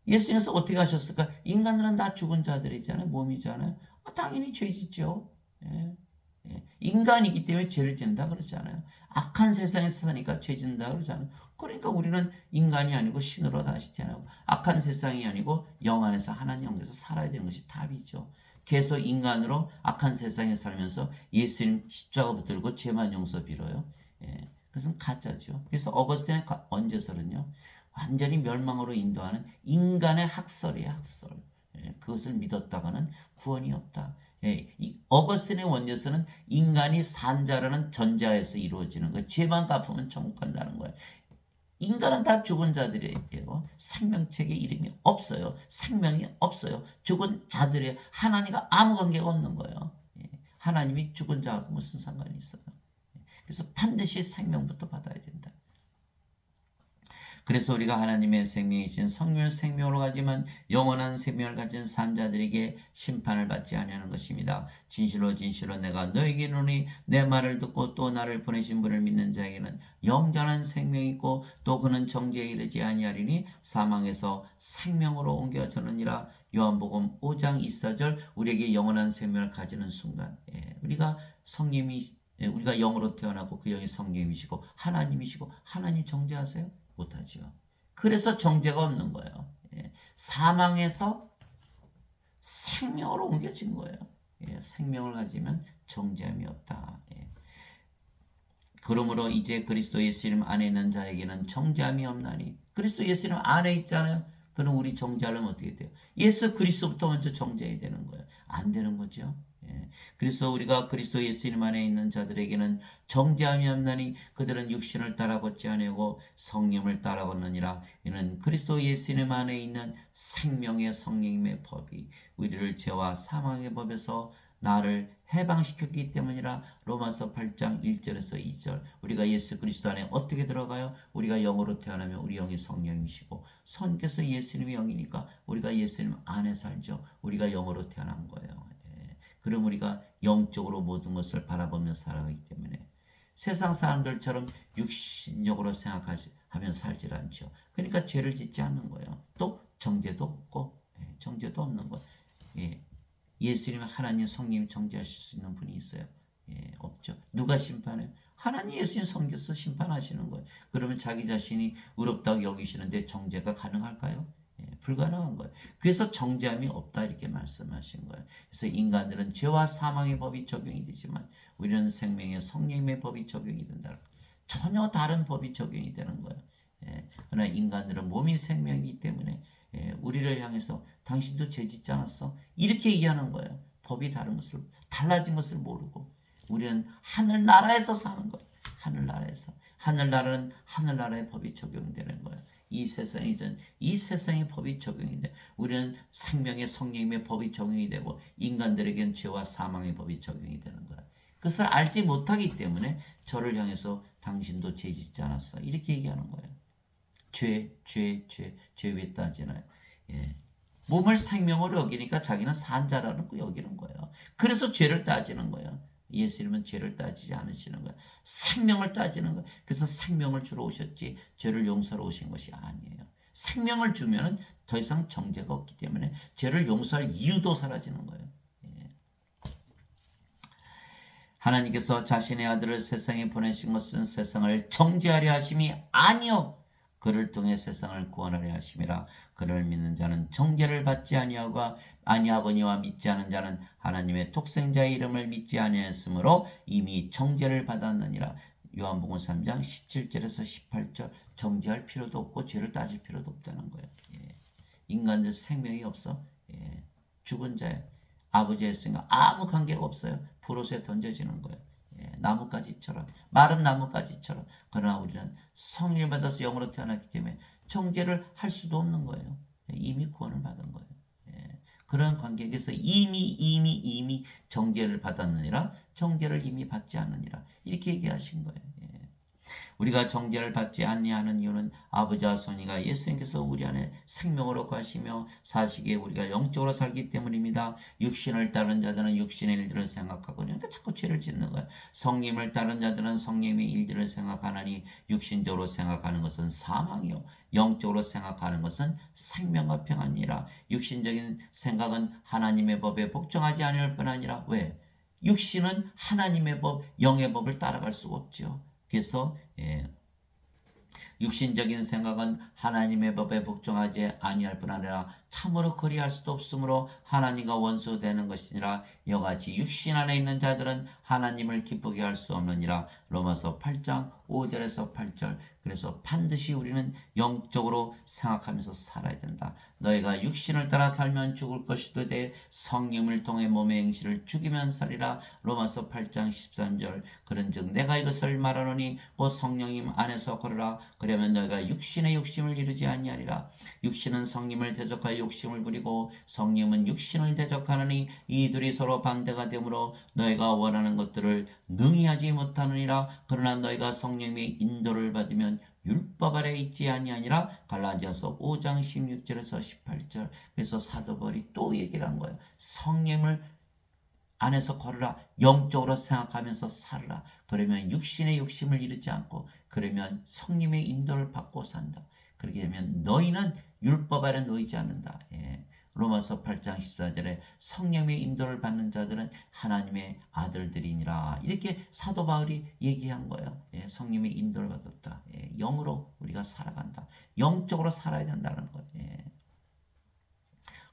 예수님께서 어떻게 하셨을까? 인간들은 다 죽은 자들이잖아요. 몸이잖아요. 당연히 죄 짓죠. 인간이기 때문에 죄를 짓는다 그러잖아요. 악한 세상에서 사니까 죄 짓는다 그러잖아요. 그러니까 우리는 인간이 아니고 신으로 다시 태어나고 악한 세상이 아니고 영 안에서 하나님 안에서 살아야 되는 것이 답이죠. 계속 인간으로 악한 세상에 살면서 예수님 십자가 붙들고 죄만 용서 빌어요. 그것은 가짜죠. 그래서 어거스틴의 언제설은요. 완전히 멸망으로 인도하는 인간의 학설이에요. 학설. 그것을 믿었다가는 구원이 없다. 이 어거스틴의 원리에서는 인간이 산자라는 전자에서 이루어지는 거예요. 죄만 갚으면 천국 간다는 거예요. 인간은 다 죽은 자들이에요. 생명책에 이름이 없어요. 생명이 없어요. 죽은 자들이에요. 하나님과 아무 관계가 없는 거예요. 하나님이 죽은 자하고 무슨 상관이 있어요. 그래서 반드시 생명부터 받아야 된다. 그래서 우리가 하나님의 생명이신 성령을 생명으로 가지만 영원한 생명을 가진 산자들에게 심판을 받지 아니하는 것입니다. 진실로 진실로 내가 너에게 이르노니 내 말을 듣고 또 나를 보내신 분을 믿는 자에게는 영원한 생명이 있고 또 그는 정죄에 이르지 아니하리니 사망에서 생명으로 옮겨졌느니라. 요한복음 5장 24절 우리에게 영원한 생명을 가지는 순간 우리가 영으로 태어나고 그 영이 성령이시고 하나님이시고 하나님 정죄하세요? 못하죠. 그래서 정죄가 없는 거예요. 사망에서 생명으로 옮겨진 거예요. 생명을 가지면 정죄함이 없다. 그러므로 이제 그리스도 예수님 안에 있는 자에게는 정죄함이 없나니 그리스도 예수님 안에 있잖아요. 그럼 우리 정죄하려면 어떻게 돼요? 예수 그리스도부터 먼저 정죄해야 되는 거예요. 안 되는 거죠. 그래서 우리가 그리스도 예수님 안에 있는 자들에게는 정죄함이 없나니 그들은 육신을 따라 걷지 아니하고 성령을 따라 걷느니라. 이는 그리스도 예수님 안에 있는 생명의 성령님의 법이 우리를 죄와 사망의 법에서 나를 해방시켰기 때문이라. 로마서 8장 1절에서 2절 우리가 예수 그리스도 안에 어떻게 들어가요? 우리가 영으로 태어나면 우리 영이 성령이시고 성께서 예수님의 영이니까 우리가 예수님 안에 살죠. 우리가 영으로 태어난 거예요. 그럼 우리가 영적으로 모든 것을 바라보며 살아가기 때문에 세상 사람들처럼 육신적으로 생각하면 살질 않죠. 그러니까 죄를 짓지 않는 거예요. 또 정죄도 없고 정죄도 없는 거예요. 예수님 하나님 성님 정죄하실 수 있는 분이 있어요? 없죠. 누가 심판해요? 하나님 예수님 성께서 심판하시는 거예요. 그러면 자기 자신이 의롭다고 여기시는데 정죄가 가능할까요? 불가능한 거예요. 그래서 정죄함이 없다 이렇게 말씀하신 거예요. 그래서 인간들은 죄와 사망의 법이 적용이 되지만 우리는 생명의 성령의 법이 적용이 된다. 전혀 다른 법이 적용이 되는 거예요. 그러나 인간들은 몸이 생명이기 때문에 우리를 향해서 당신도 죄 짓지 않았어? 이렇게 얘기하는 거예요. 법이 다른 것을 달라진 것을 모르고 우리는 하늘나라에서 사는 거예요. 하늘나라에서. 하늘나라는 하늘나라의 법이 적용되는 거예요. 이 세상의 법이 적용이 돼. 우리는 생명의 성령님의 법이 적용이 되고 인간들에겐 죄와 사망의 법이 적용이 되는 거야. 그것을 알지 못하기 때문에 저를 향해서 당신도 죄 짓지 않았어. 이렇게 얘기하는 거예요. 죄 왜 따지나요? 몸을 생명으로 여기니까 자기는 산자라는 거 여기는 거예요. 그래서 죄를 따지는 거예요. 예수님은 죄를 따지지 않으시는 거예요. 생명을 따지는 거예요. 그래서 생명을 주러 오셨지 죄를 용서하러 오신 것이 아니에요. 생명을 주면 더 이상 정죄가 없기 때문에 죄를 용서할 이유도 사라지는 거예요. 하나님께서 자신의 아들을 세상에 보내신 것은 세상을 정죄하려 하심이 아니요 그를 통해 세상을 구원하려 하심이라. 그를 믿는 자는 정죄를 받지 아니하거니와 믿지 않은 자는 하나님의 독생자의 이름을 믿지 아니하였으므로 이미 정죄를 받았느니라. 요한복음 3장 17절에서 18절 정죄할 필요도 없고 죄를 따질 필요도 없다는 거예요. 인간들 생명이 없어. 죽은 자예요. 아버지의 생각 아무 관계가 없어요. 불옷에 던져지는 거예요. 나뭇가지처럼 마른 나뭇가지처럼. 그러나 우리는 성령을 받아서 영으로 태어났기 때문에 정죄를 할 수도 없는 거예요. 이미 구원을 받은 거예요. 그런 관계에서 이미 정죄를 받았느니라. 정죄를 이미 받지 않느니라. 이렇게 얘기하신 거예요. 우리가 정죄를 받지 아니하는 이유는 아버지와 손이가 예수님께서 우리 안에 생명으로 가시며 사시기에 우리가 영적으로 살기 때문입니다. 육신을 따른 자들은 육신의 일들을 생각하고 그러니까 자꾸 죄를 짓는 거야. 성령을 따른 자들은 성령의 일들을 생각하나니 육신적으로 생각하는 것은 사망이요 영적으로 생각하는 것은 생명과 평안이라. 육신적인 생각은 하나님의 법에 복종하지 아니할 뿐 아니라 왜? 육신은 하나님의 법, 영의 법을 따라갈 수가 없죠. 그래서 육신적인 생각은 하나님의 법에 복종하지 아니할 뿐 아니라 참으로 그리할 수도 없으므로 하나님과 원수되는 것이니라. 이같이 육신 안에 있는 자들은 하나님을 기쁘게 할 수 없느니라. 로마서 8장 5절에서 8절. 그래서 반드시 우리는 영적으로 생각하면서 살아야 된다. 너희가 육신을 따라 살면 죽을 것이되 성령을 통해 몸의 행실을 죽이면 살리라. 로마서 8장 13절. 그런즉 내가 이것을 말하노니 곧 성령님 안에서 걸으라. 그러면 너희가 육신의 욕심을 이루지 아니하리라. 육신은 성령을 대적하여 욕심을 부리고 성령은 육신을 대적하느니 이 둘이 서로 반대가 되므로 너희가 원하는 것들을 능히 하지 못하느니라. 그러나 너희가 성령의 인도를 받으면 율법 아래 있지 아니하니라. 갈라디아서 5장 16절에서 18절. 그래서 사도 바울이 또 얘기를 한 거예요. 성령을 안에서 걸으라. 영적으로 생각하면서 살으라. 그러면 육신의 욕심을 이루지 않고, 그러면 성령의 인도를 받고 산다. 그렇게 되면 너희는 율법 아래 놓이지 않는다. 로마서 8장 14절에 성령의 인도를 받는 자들은 하나님의 아들들이니라. 이렇게 사도 바울이 얘기한 거예요. 성령의 인도를 받았다. 영으로 우리가 살아간다. 영적으로 살아야 된다는 거예요.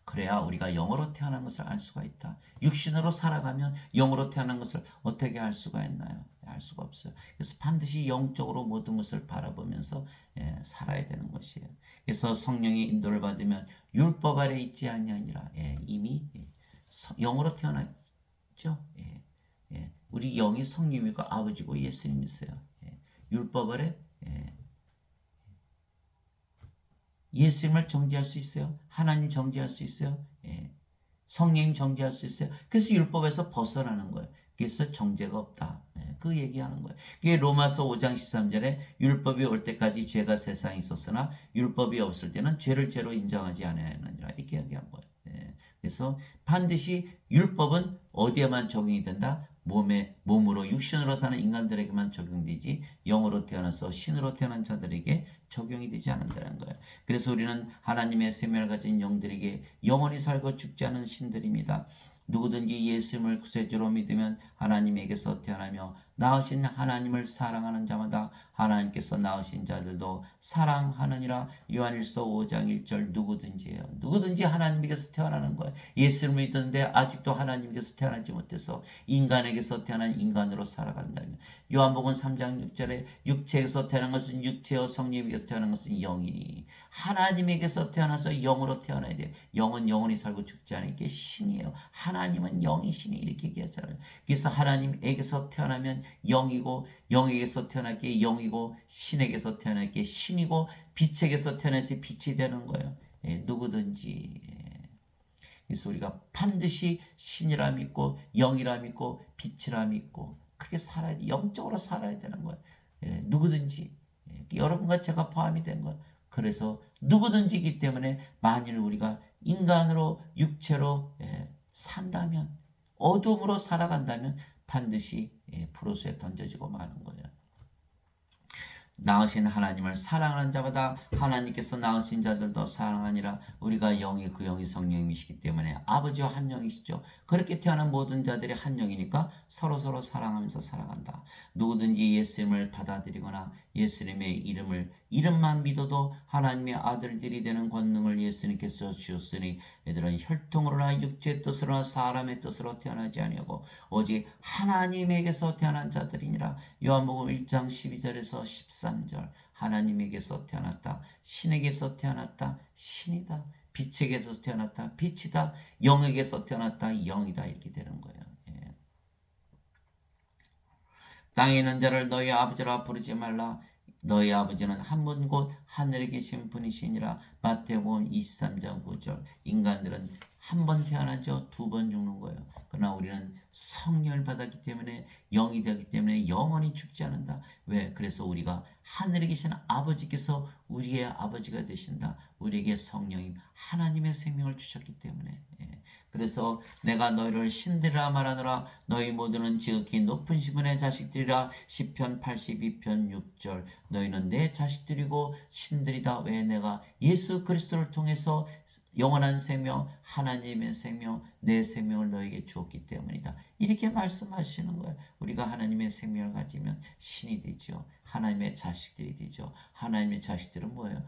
그래야 우리가 영으로 태어난 것을 알 수가 있다. 육신으로 살아가면 영으로 태어난 것을 어떻게 알 수가 있나요? 알 수가 없어요. 그래서 반드시 영적으로 모든 것을 바라보면서 살아야 되는 것이에요. 그래서 성령의 인도를 받으면 율법 아래 있지 아니하니라. 이미 영으로 태어났죠. 우리 영이 성령이고 아버지고 예수님이세요. 율법 아래 예수님을 정죄할 수 있어요. 하나님 정죄할 수 있어요. 성령 정죄할 수 있어요. 그래서 율법에서 벗어나는 거예요. 그래서 정죄가 없다. 그 얘기하는 거예요. 그게 로마서 5장 13절에 율법이 올 때까지 죄가 세상에 있었으나 율법이 없을 때는 죄를 죄로 인정하지 않았느니라. 이렇게 얘기한 거예요. 그래서 반드시 율법은 어디에만 적용이 된다? 몸으로 육신으로 사는 인간들에게만 적용되지 영으로 태어나서 신으로 태어난 자들에게 적용이 되지 않는다는 거예요. 그래서 우리는 하나님의 생명을 가진 영들에게 영원히 살고 죽지 않은 신들입니다. 누구든지 예수님을 구세주로 믿으면 하나님에게서 태어나며 낳으신 하나님을 사랑하는 자마다 하나님께서 낳으신 자들도 사랑하느니라. 요한일서 5장 1절. 누구든지 하나님에게서 태어나는 거예요. 예수를 믿었는데 아직도 하나님에게서 태어나지 못해서 인간에게서 태어난 인간으로 살아간다면, 요한복음 3장 6절에 육체에서 태어난 것은 육체요 성령에게서 태어난 것은 영이니, 하나님에게서 태어나서 영으로 태어나야 돼요. 영은 영원히 살고 죽지 않게 신이에요. 하나님은 영이시니 이렇게 얘기하잖아요. 그래서 하나님에게서 태어나면 영이고, 영에게서 태어나게 영이고, 신에게서 태어나게 신이고, 빛에게서 태어나서 빛이 되는 거예요. 누구든지. 그래서 우리가 반드시 신이라 믿고 영이라 믿고 빛이라 믿고 그렇게 살아야 돼. 영적으로 살아야 되는 거예요. 누구든지. 여러분과 제가 포함이 된 거예요. 그래서 누구든지이기 때문에 만일 우리가 인간으로 육체로 산다면, 어둠으로 살아간다면 반드시 불호수에 던져지고 마는 거예요. 낳으신 하나님을 사랑하는 자마다 하나님께서 낳으신 자들도 사랑하니라. 우리가 영이 그 영이 성령이시기 때문에 아버지와 한 영이시죠. 그렇게 태어난 모든 자들이 한 영이니까 서로서로 사랑하면서 살아간다. 누구든지 예수님을 받아들이거나 예수님의 이름만 믿어도 하나님의 아들들이 되는 권능을 예수님께서 주셨으니 이들은 혈통으로나 육체의 뜻으로나 사람의 뜻으로 태어나지 아니하고 오직 하나님에게서 태어난 자들이니라. 요한복음 1장 12절에서 13절. 하나님에게서 태어났다. 신에게서 태어났다. 신이다. 빛에게서 태어났다. 빛이다. 영에게서 태어났다. 영이다. 이렇게 되는 거예요. 땅에 있는 자를 너희 아버지라 부르지 말라. 너희 아버지는 한 분 곧 하늘에 계신 분이시니라. 마태복음 23장 9절. 인간들은 한 번 태어나죠. 두 번 죽는 거예요. 그러나 우리는 성령을 받았기 때문에, 영이 되었기 때문에 영원히 죽지 않는다. 왜? 그래서 우리가 하늘에 계신 아버지께서 우리의 아버지가 되신다. 우리에게 성령님 하나님의 생명을 주셨기 때문에. 그래서 내가 너희를 신들이라 말하노라. 너희 모두는 지극히 높은 시분의 자식들이라. 시편 82편 6절. 너희는 내 자식들이고 신들이다. 왜? 내가 예수 그리스도를 통해서 영원한 생명, 하나님의 생명, 내 생명을 너에게 주었기 때문이다. 이렇게 말씀하시는 거예요. 우리가 하나님의 생명을 가지면 신이 되죠. 하나님의 자식들이 되죠. 하나님의 자식들은 뭐예요?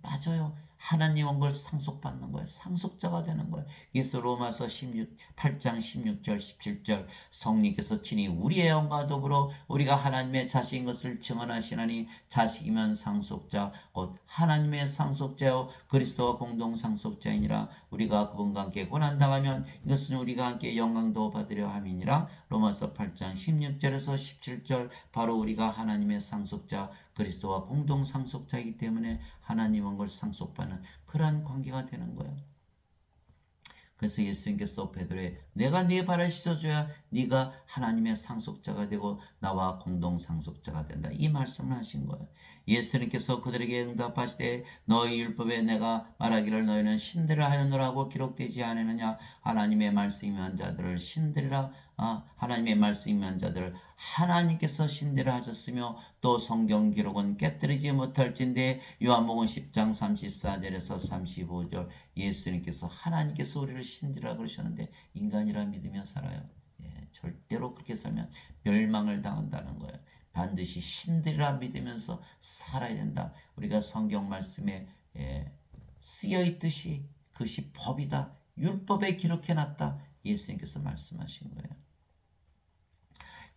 맞아요. 하나님 원걸 상속받는 거예요. 상속자가 되는 거예요. 그래서 로마서 8장 16절 17절 성령께서 친히 우리의 영과 더불어 우리가 하나님의 자식인 것을 증언하시나니 자식이면 상속자 곧 하나님의 상속자요 그리스도와 공동 상속자이니라. 우리가 그분과 함께 고난당하면 이것은 우리가 함께 영광도 받으려 함이니라. 로마서 8장 16절에서 17절 바로 우리가 하나님의 상속자 그리스도와 공동 상속자이기 때문에 하나님 원 걸 상속받는 그러한 관계가 되는 거예요. 그래서 예수님께서 베드로에 내가 네 발을 씻어줘야 네가 하나님의 상속자가 되고 나와 공동 상속자가 된다. 이 말씀을 하신 거예요. 예수님께서 그들에게 응답하시되 너희 율법에 내가 말하기를 너희는 신들을 하였노라고 기록되지 않았느냐. 하나님의 말씀 임한 자들을 신들이라 하나님의 말씀 임한 자들을 하나님께서 신들을 하셨으며 또 성경 기록은 깨뜨리지 못할진대. 요한복음 10장 34절에서 35절 예수님께서 하나님께서 우리를 신들이라 그러셨는데 인간이라 믿으며 살아요. 절대로 그렇게 살면 멸망을 당한다는 거예요. 반드시 신들이라 믿으면서 살아야 된다. 우리가 성경 말씀에 쓰여 있듯이 그것이 법이다. 율법에 기록해놨다. 예수님께서 말씀하신 거예요.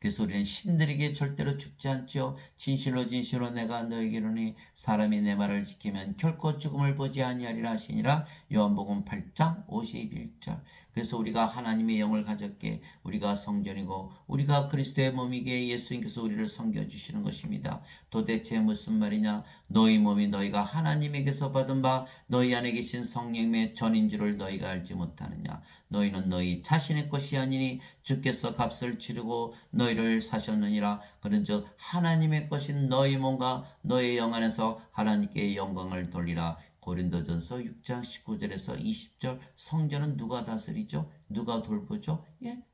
그래서 우리는 신들에게 절대로 죽지 않죠. 진실로 진실로 내가 너에게 이르노니 사람이 내 말을 지키면 결코 죽음을 보지 아니하리라 하시니라. 요한복음 8장 51절. 그래서 우리가 하나님의 영을 가졌기에 우리가 성전이고 우리가 그리스도의 몸이기에 예수님께서 우리를 섬겨주시는 것입니다. 도대체 무슨 말이냐. 너희 몸이 너희가 하나님에게서 받은 바 너희 안에 계신 성령의 전인 줄을 너희가 알지 못하느냐. 너희는 너희 자신의 것이 아니니 주께서 값을 치르고 너희를 사셨느니라. 그런즉 하나님의 것인 너희 몸과 너희 영 안에서 하나님께 영광을 돌리라. 고린도전서 6장 19절에서 20절 성전은 누가 다스리죠? 누가 돌보죠?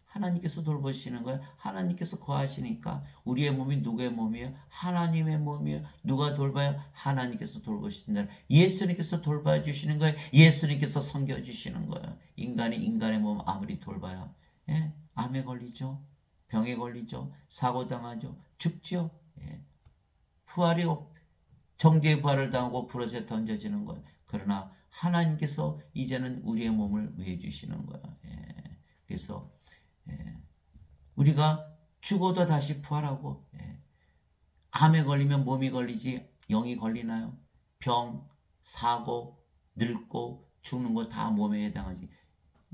하나님께서 돌보시는 거예요. 하나님께서 거하시니까. 우리의 몸이 누구의 몸이에요? 하나님의 몸이에요. 누가 돌봐요? 하나님께서 돌보신다. 예수님께서 돌봐 주시는 거예요. 예수님께서 섬겨 주시는 거예요. 인간이 인간의 몸 아무리 돌봐야 암에 걸리죠. 병에 걸리죠. 사고 당하죠. 죽죠. 부활이 정죄의 부활을 당하고 불옷에 던져지는 거예요. 그러나 하나님께서 이제는 우리의 몸을 위해 주시는 거예요. 그래서 우리가 죽어도 다시 부활하고 암에 걸리면 몸이 걸리지 영이 걸리나요? 병, 사고, 늙고 죽는 거 다 몸에 해당하지.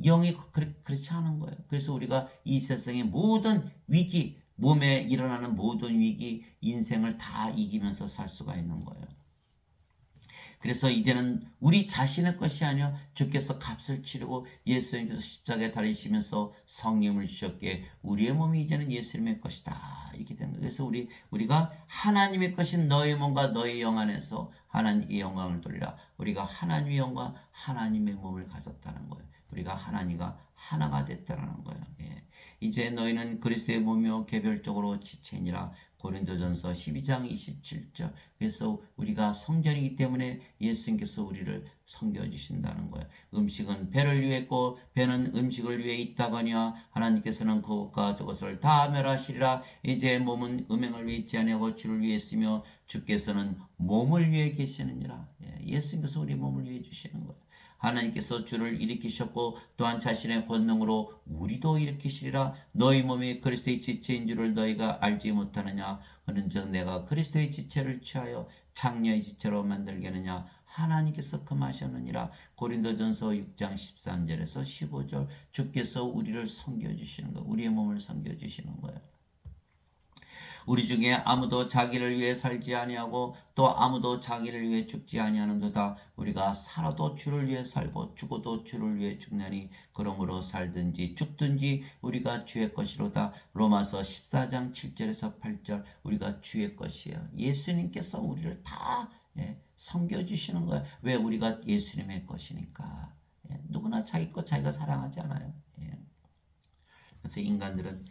영이 그렇지 않은 거예요. 그래서 우리가 이 세상의 모든 위기, 몸에 일어나는 모든 위기, 인생을 다 이기면서 살 수가 있는 거예요. 그래서 이제는 우리 자신의 것이 아니라 주께서 값을 치르고 예수님께서 십자가에 달리시면서 성령을 주셨기에 우리의 몸이 이제는 예수님의 것이다. 이렇게 되는 거예요. 그래서 우리가 하나님의 것인 너의 몸과 너의 영 안에서 하나님께 영광을 돌리라. 우리가 하나님의 영과 하나님의 몸을 가졌다는 거예요. 우리가 하나님과 하나가 됐다는 거예요. 이제 너희는 그리스도의 몸이요 개별적으로 지체니라. 고린도전서 12장 27절. 그래서 우리가 성전이기 때문에 예수님께서 우리를 섬겨주신다는 거예요. 음식은 배를 위해 있고 배는 음식을 위해 있다거니와 하나님께서는 그것과 저것을 다 멸하시리라. 이제 몸은 음행을 위해 있지 아니하고 주를 위해 있으며 주께서는 몸을 위해 계시느니라. 예수님께서 우리 몸을 위해 주시는 거예요. 하나님께서 주를 일으키셨고 또한 자신의 권능으로 우리도 일으키시리라. 너희 몸이 그리스도의 지체인 줄을 너희가 알지 못하느냐. 그런즉 내가 그리스도의 지체를 취하여 장녀의 지체로 만들겠느냐. 하나님께서 금하셨느니라. 고린도전서 6장 13절에서 15절 주께서 우리를 섬겨주시는 거예요. 우리의 몸을 섬겨주시는 거예요. 우리 중에 아무도 자기를 위해 살지 아니하고 또 아무도 자기를 위해 죽지 아니하는도다. 우리가 살아도 주를 위해 살고 죽어도 주를 위해 죽나니 그러므로 살든지 죽든지 우리가 주의 것이로다. 로마서 14장 7절에서 8절 우리가 주의 것이에요. 예수님께서 우리를 다 섬겨주시는 거예요. 왜? 우리가 예수님의 것이니까. 누구나 자기 것 자기가 사랑하지 않아요. 그래서 인간들은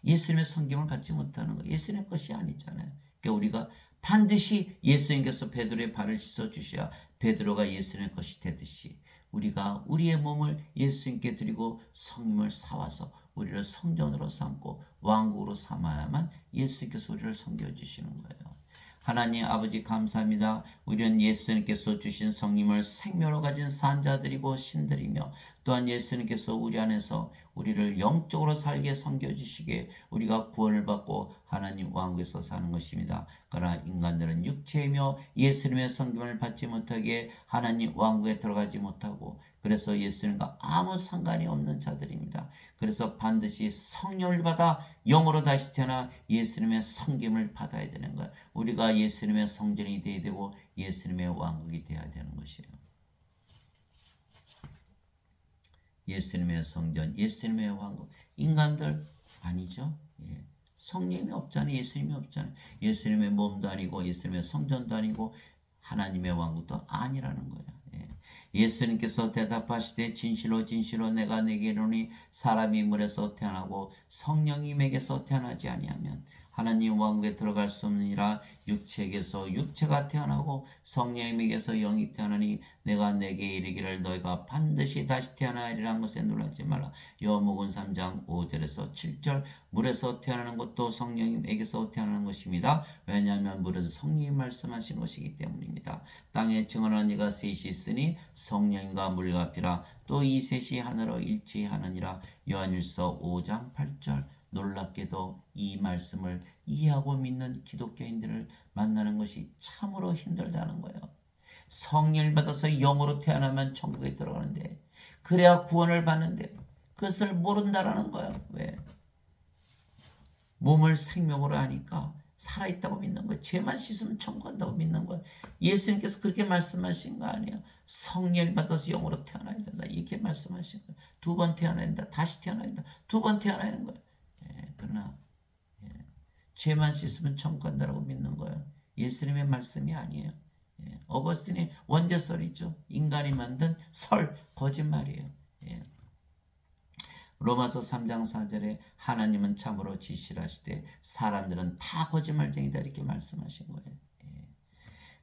예수님의 성경을 갖지 못하는 거예요. 예수님의 것이 아니잖아요. 그러니까 우리가 반드시 예수님께서 베드로의 발을 씻어주셔야 베드로가 예수님의 것이 되듯이 우리가 우리의 몸을 예수님께 드리고 성령을 사와서 우리를 성전으로 삼고 왕국으로 삼아야만 예수님께서 우리를 섬겨주시는 거예요. 하나님 아버지 감사합니다. 우리는 예수님께서 주신 성령을 생명으로 가진 산자들이고 신들이며 또한 예수님께서 우리 안에서 우리를 영적으로 살게 섬겨주시게 우리가 구원을 받고 하나님 왕국에서 사는 것입니다. 그러나 인간들은 육체이며 예수님의 성김을 받지 못하게 하나님 왕국에 들어가지 못하고 그래서 예수님과 아무 상관이 없는 자들입니다. 그래서 반드시 성령을 받아 영으로 다시 태어나 예수님의 성김을 받아야 되는 거예요. 우리가 예수님의 성전이 되어야 되고 예수님의 왕국이 되어야 되는 것이에요. 예수님의 성전, 예수님의 왕국. 인간들 아니죠. 예. 성령이 없잖아요. 예수님이 없잖아요. 예수님의 몸도 아니고 예수님의 성전도 아니고 하나님의 왕국도 아니라는 거예요. 예. 예수님께서 대답하시되 진실로 진실로 내가 네게 이르노니 사람이 물에서 태어나고 성령님에게서 태어나지 아니하면 하나님 왕국에 들어갈 수 없느니라. 육체에게서 육체가 태어나고 성령님에게서 영이 태어나니 내가 내게 이르기를 너희가 반드시 다시 태어나리라는 것에 놀라지 말라. 요한복음 3장 5절에서 7절 물에서 태어나는 것도 성령님에게서 태어나는 것입니다. 왜냐하면 물은 성령이 말씀하신 것이기 때문입니다. 땅에 증언한 이가 셋이 있으니 성령과 물과 피라. 또 이 셋이 하나로 일치하느니라. 요한일서 5장 8절. 놀랍게도 이 말씀을 이해하고 믿는 기독교인들을 만나는 것이 참으로 힘들다는 거예요. 성령을 받아서 영으로 태어나면 천국에 들어가는데 그래야 구원을 받는데 그것을 모른다라는 거예요. 왜? 몸을 생명으로 하니까 살아있다고 믿는 거예요. 죄만 씻으면 천국 간다고 믿는 거예요. 예수님께서 그렇게 말씀하신 거 아니에요. 성령을 받아서 영으로 태어나야 된다. 이렇게 말씀하신 거예요. 2번 태어나야 된다. 다시 태어나야 된다. 2번 태어나야 되는 거예요. 그러나 죄만 씻으면 천국 간다라고 믿는 거예요. 예수님의 말씀이 아니에요. 어거스틴이 원죄설이죠. 인간이 만든 설, 거짓말이에요. 로마서 3장 4절에 하나님은 참으로 지시하시되 사람들은 다 거짓말쟁이다 이렇게 말씀하신 거예요.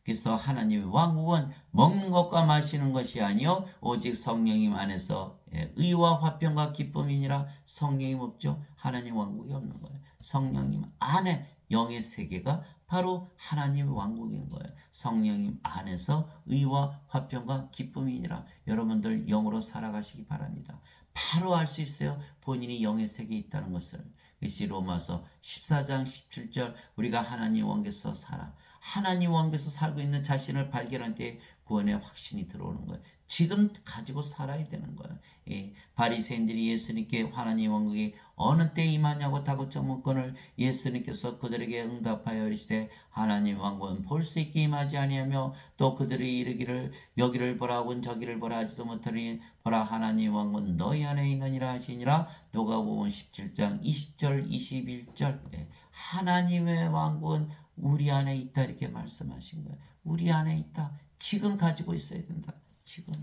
그래서 하나님의 왕국은 먹는 것과 마시는 것이 아니요 오직 성령님 안에서 의와 화평과 기쁨이니라. 성령님 없죠. 하나님 왕국이 없는 거예요. 성령님 안에 영의 세계가 바로 하나님의 왕국인 거예요. 성령님 안에서 의와 화평과 기쁨이니라. 여러분들 영으로 살아가시기 바랍니다. 바로 알 수 있어요. 본인이 영의 세계에 있다는 것을. 이것이 로마서 14장 17절 우리가 하나님 왕국에서 살아. 하나님 왕국에서 살고 있는 자신을 발견할 때 구원의 확신이 들어오는 거예요. 지금 가지고 살아야 되는 거예요. 바리새인들이 예수님께 하나님 왕국이 어느 때 임하냐고 다그쳐 묻거늘 예수님께서 그들에게 응답하여 이르시되 하나님 왕국은 볼 수 있게 임하지 아니하며 또 그들이 이르기를 여기를 보라 하곤 저기를 보라 하지도 못하니 보라 하나님 왕국은 너희 안에 있느니라 하시니라. 누가복음 17장 20절 21절 하나님의 왕국은 우리 안에 있다 이렇게 말씀하신 거예요. 우리 안에 있다. 지금 가지고 있어야 된다. 지금.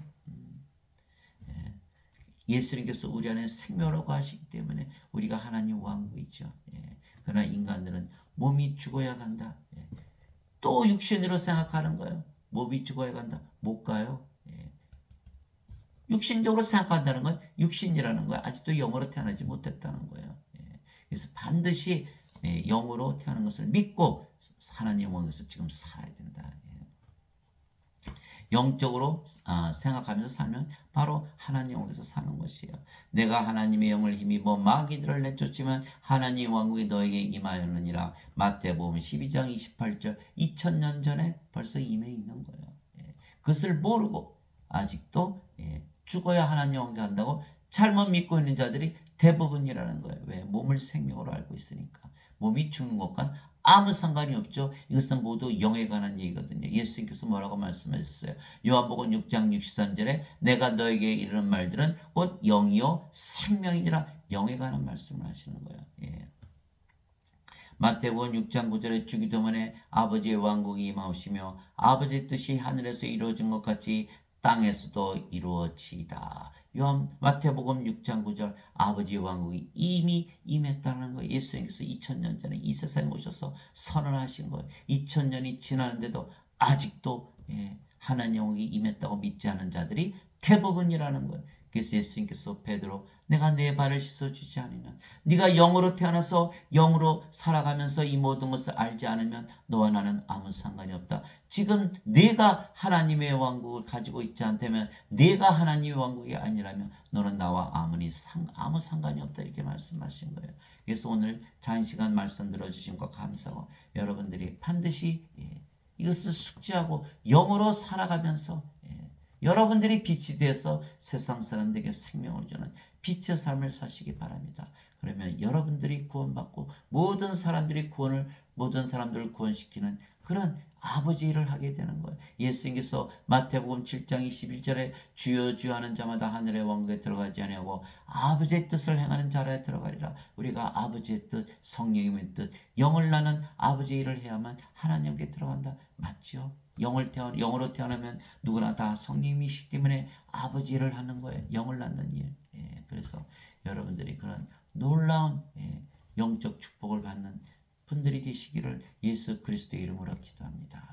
예수님께서 우리 안에 생명이라고 하시기 때문에 우리가 하나님 왕국이죠. 그러나 인간들은 몸이 죽어야 간다. 또 육신으로 생각하는 거예요. 몸이 죽어야 간다. 못 가요. 육신적으로 생각한다는 건 육신이라는 거야. 아직도 영으로 태어나지 못했다는 거예요. 그래서 반드시 영으로 태어나는 것을 믿고 하나님 왕국에서 지금 살아야 된다. 영적으로 생각하면서 살면 바로 하나님 왕국에서 사는 것이에요. 내가 하나님의 영을 힘입어 마귀들을 내쫓지만 하나님 왕국이 너에게 임하였느니라. 마태복음 12장 28절 2000년 전에 벌써 임해 있는 거예요. 그것을 모르고 아직도 죽어야 하나님 왕국에 간다고 잘못 믿고 있는 자들이 대부분이라는 거예요. 왜? 몸을 생명으로 알고 있으니까. 몸이 죽는 것과 아무 상관이 없죠. 이것은 모두 영에 관한 얘기거든요. 예수님께서 뭐라고 말씀하셨어요? 요한복음 6장 63절에 내가 너에게 이르는 말들은 곧 영이요 생명이니라. 영에 관한 말씀을 하시는 거예요. 마태복음 6장 9절에 주기도문에 아버지의 왕국이 임하오시며 아버지의 뜻이 하늘에서 이루어진 것 같이 땅에서도 이루어지이다. 마태복음 6장 9절 아버지의 왕국이 이미 임했다는 거예요. 예수님께서 2000년 전에 이 세상에 오셔서 선언하신 거예요. 2000년이 지났는데도 아직도 하나님 왕국이 임했다고 믿지 않은 자들이 대부분이라는 거예요. 그래서 예수님께서 베드로, 내가 내 발을 씻어주지 않으면, 네가 영으로 태어나서 영으로 살아가면서 이 모든 것을 알지 않으면 너와 나는 아무 상관이 없다. 지금 내가 하나님의 왕국을 가지고 있지 않다면, 내가 하나님의 왕국이 아니라면 너는 나와 아무 상관이 없다, 이렇게 말씀하신 거예요. 그래서 오늘 장시간 말씀 들어주신 것 감사하고, 여러분들이 반드시 이것을 숙지하고 영으로 살아가면서 여러분들이 빛이 되어서 세상 사람들에게 생명을 주는 빛의 삶을 사시기 바랍니다. 그러면 여러분들이 구원받고 모든 사람들을 구원시키는 그런 아버지 일을 하게 되는 거예요. 예수님께서 마태복음 7장 21절에 주여 주여 하는 자마다 하늘의 왕국에 들어가지 아니하고 아버지의 뜻을 행하는 자라에 들어가리라. 우리가 아버지의 뜻, 성령님의 뜻, 영을 나는 아버지의 일을 해야만 하나님께 들어간다. 맞죠? 영으로 태어나면 누구나 다 성령님이시기 때문에 아버지 일을 하는 거예요. 영을 낳는 일. 그래서 여러분들이 그런 놀라운 영적 축복을 받는 분들이 되시기를 예수 그리스도의 이름으로 기도합니다.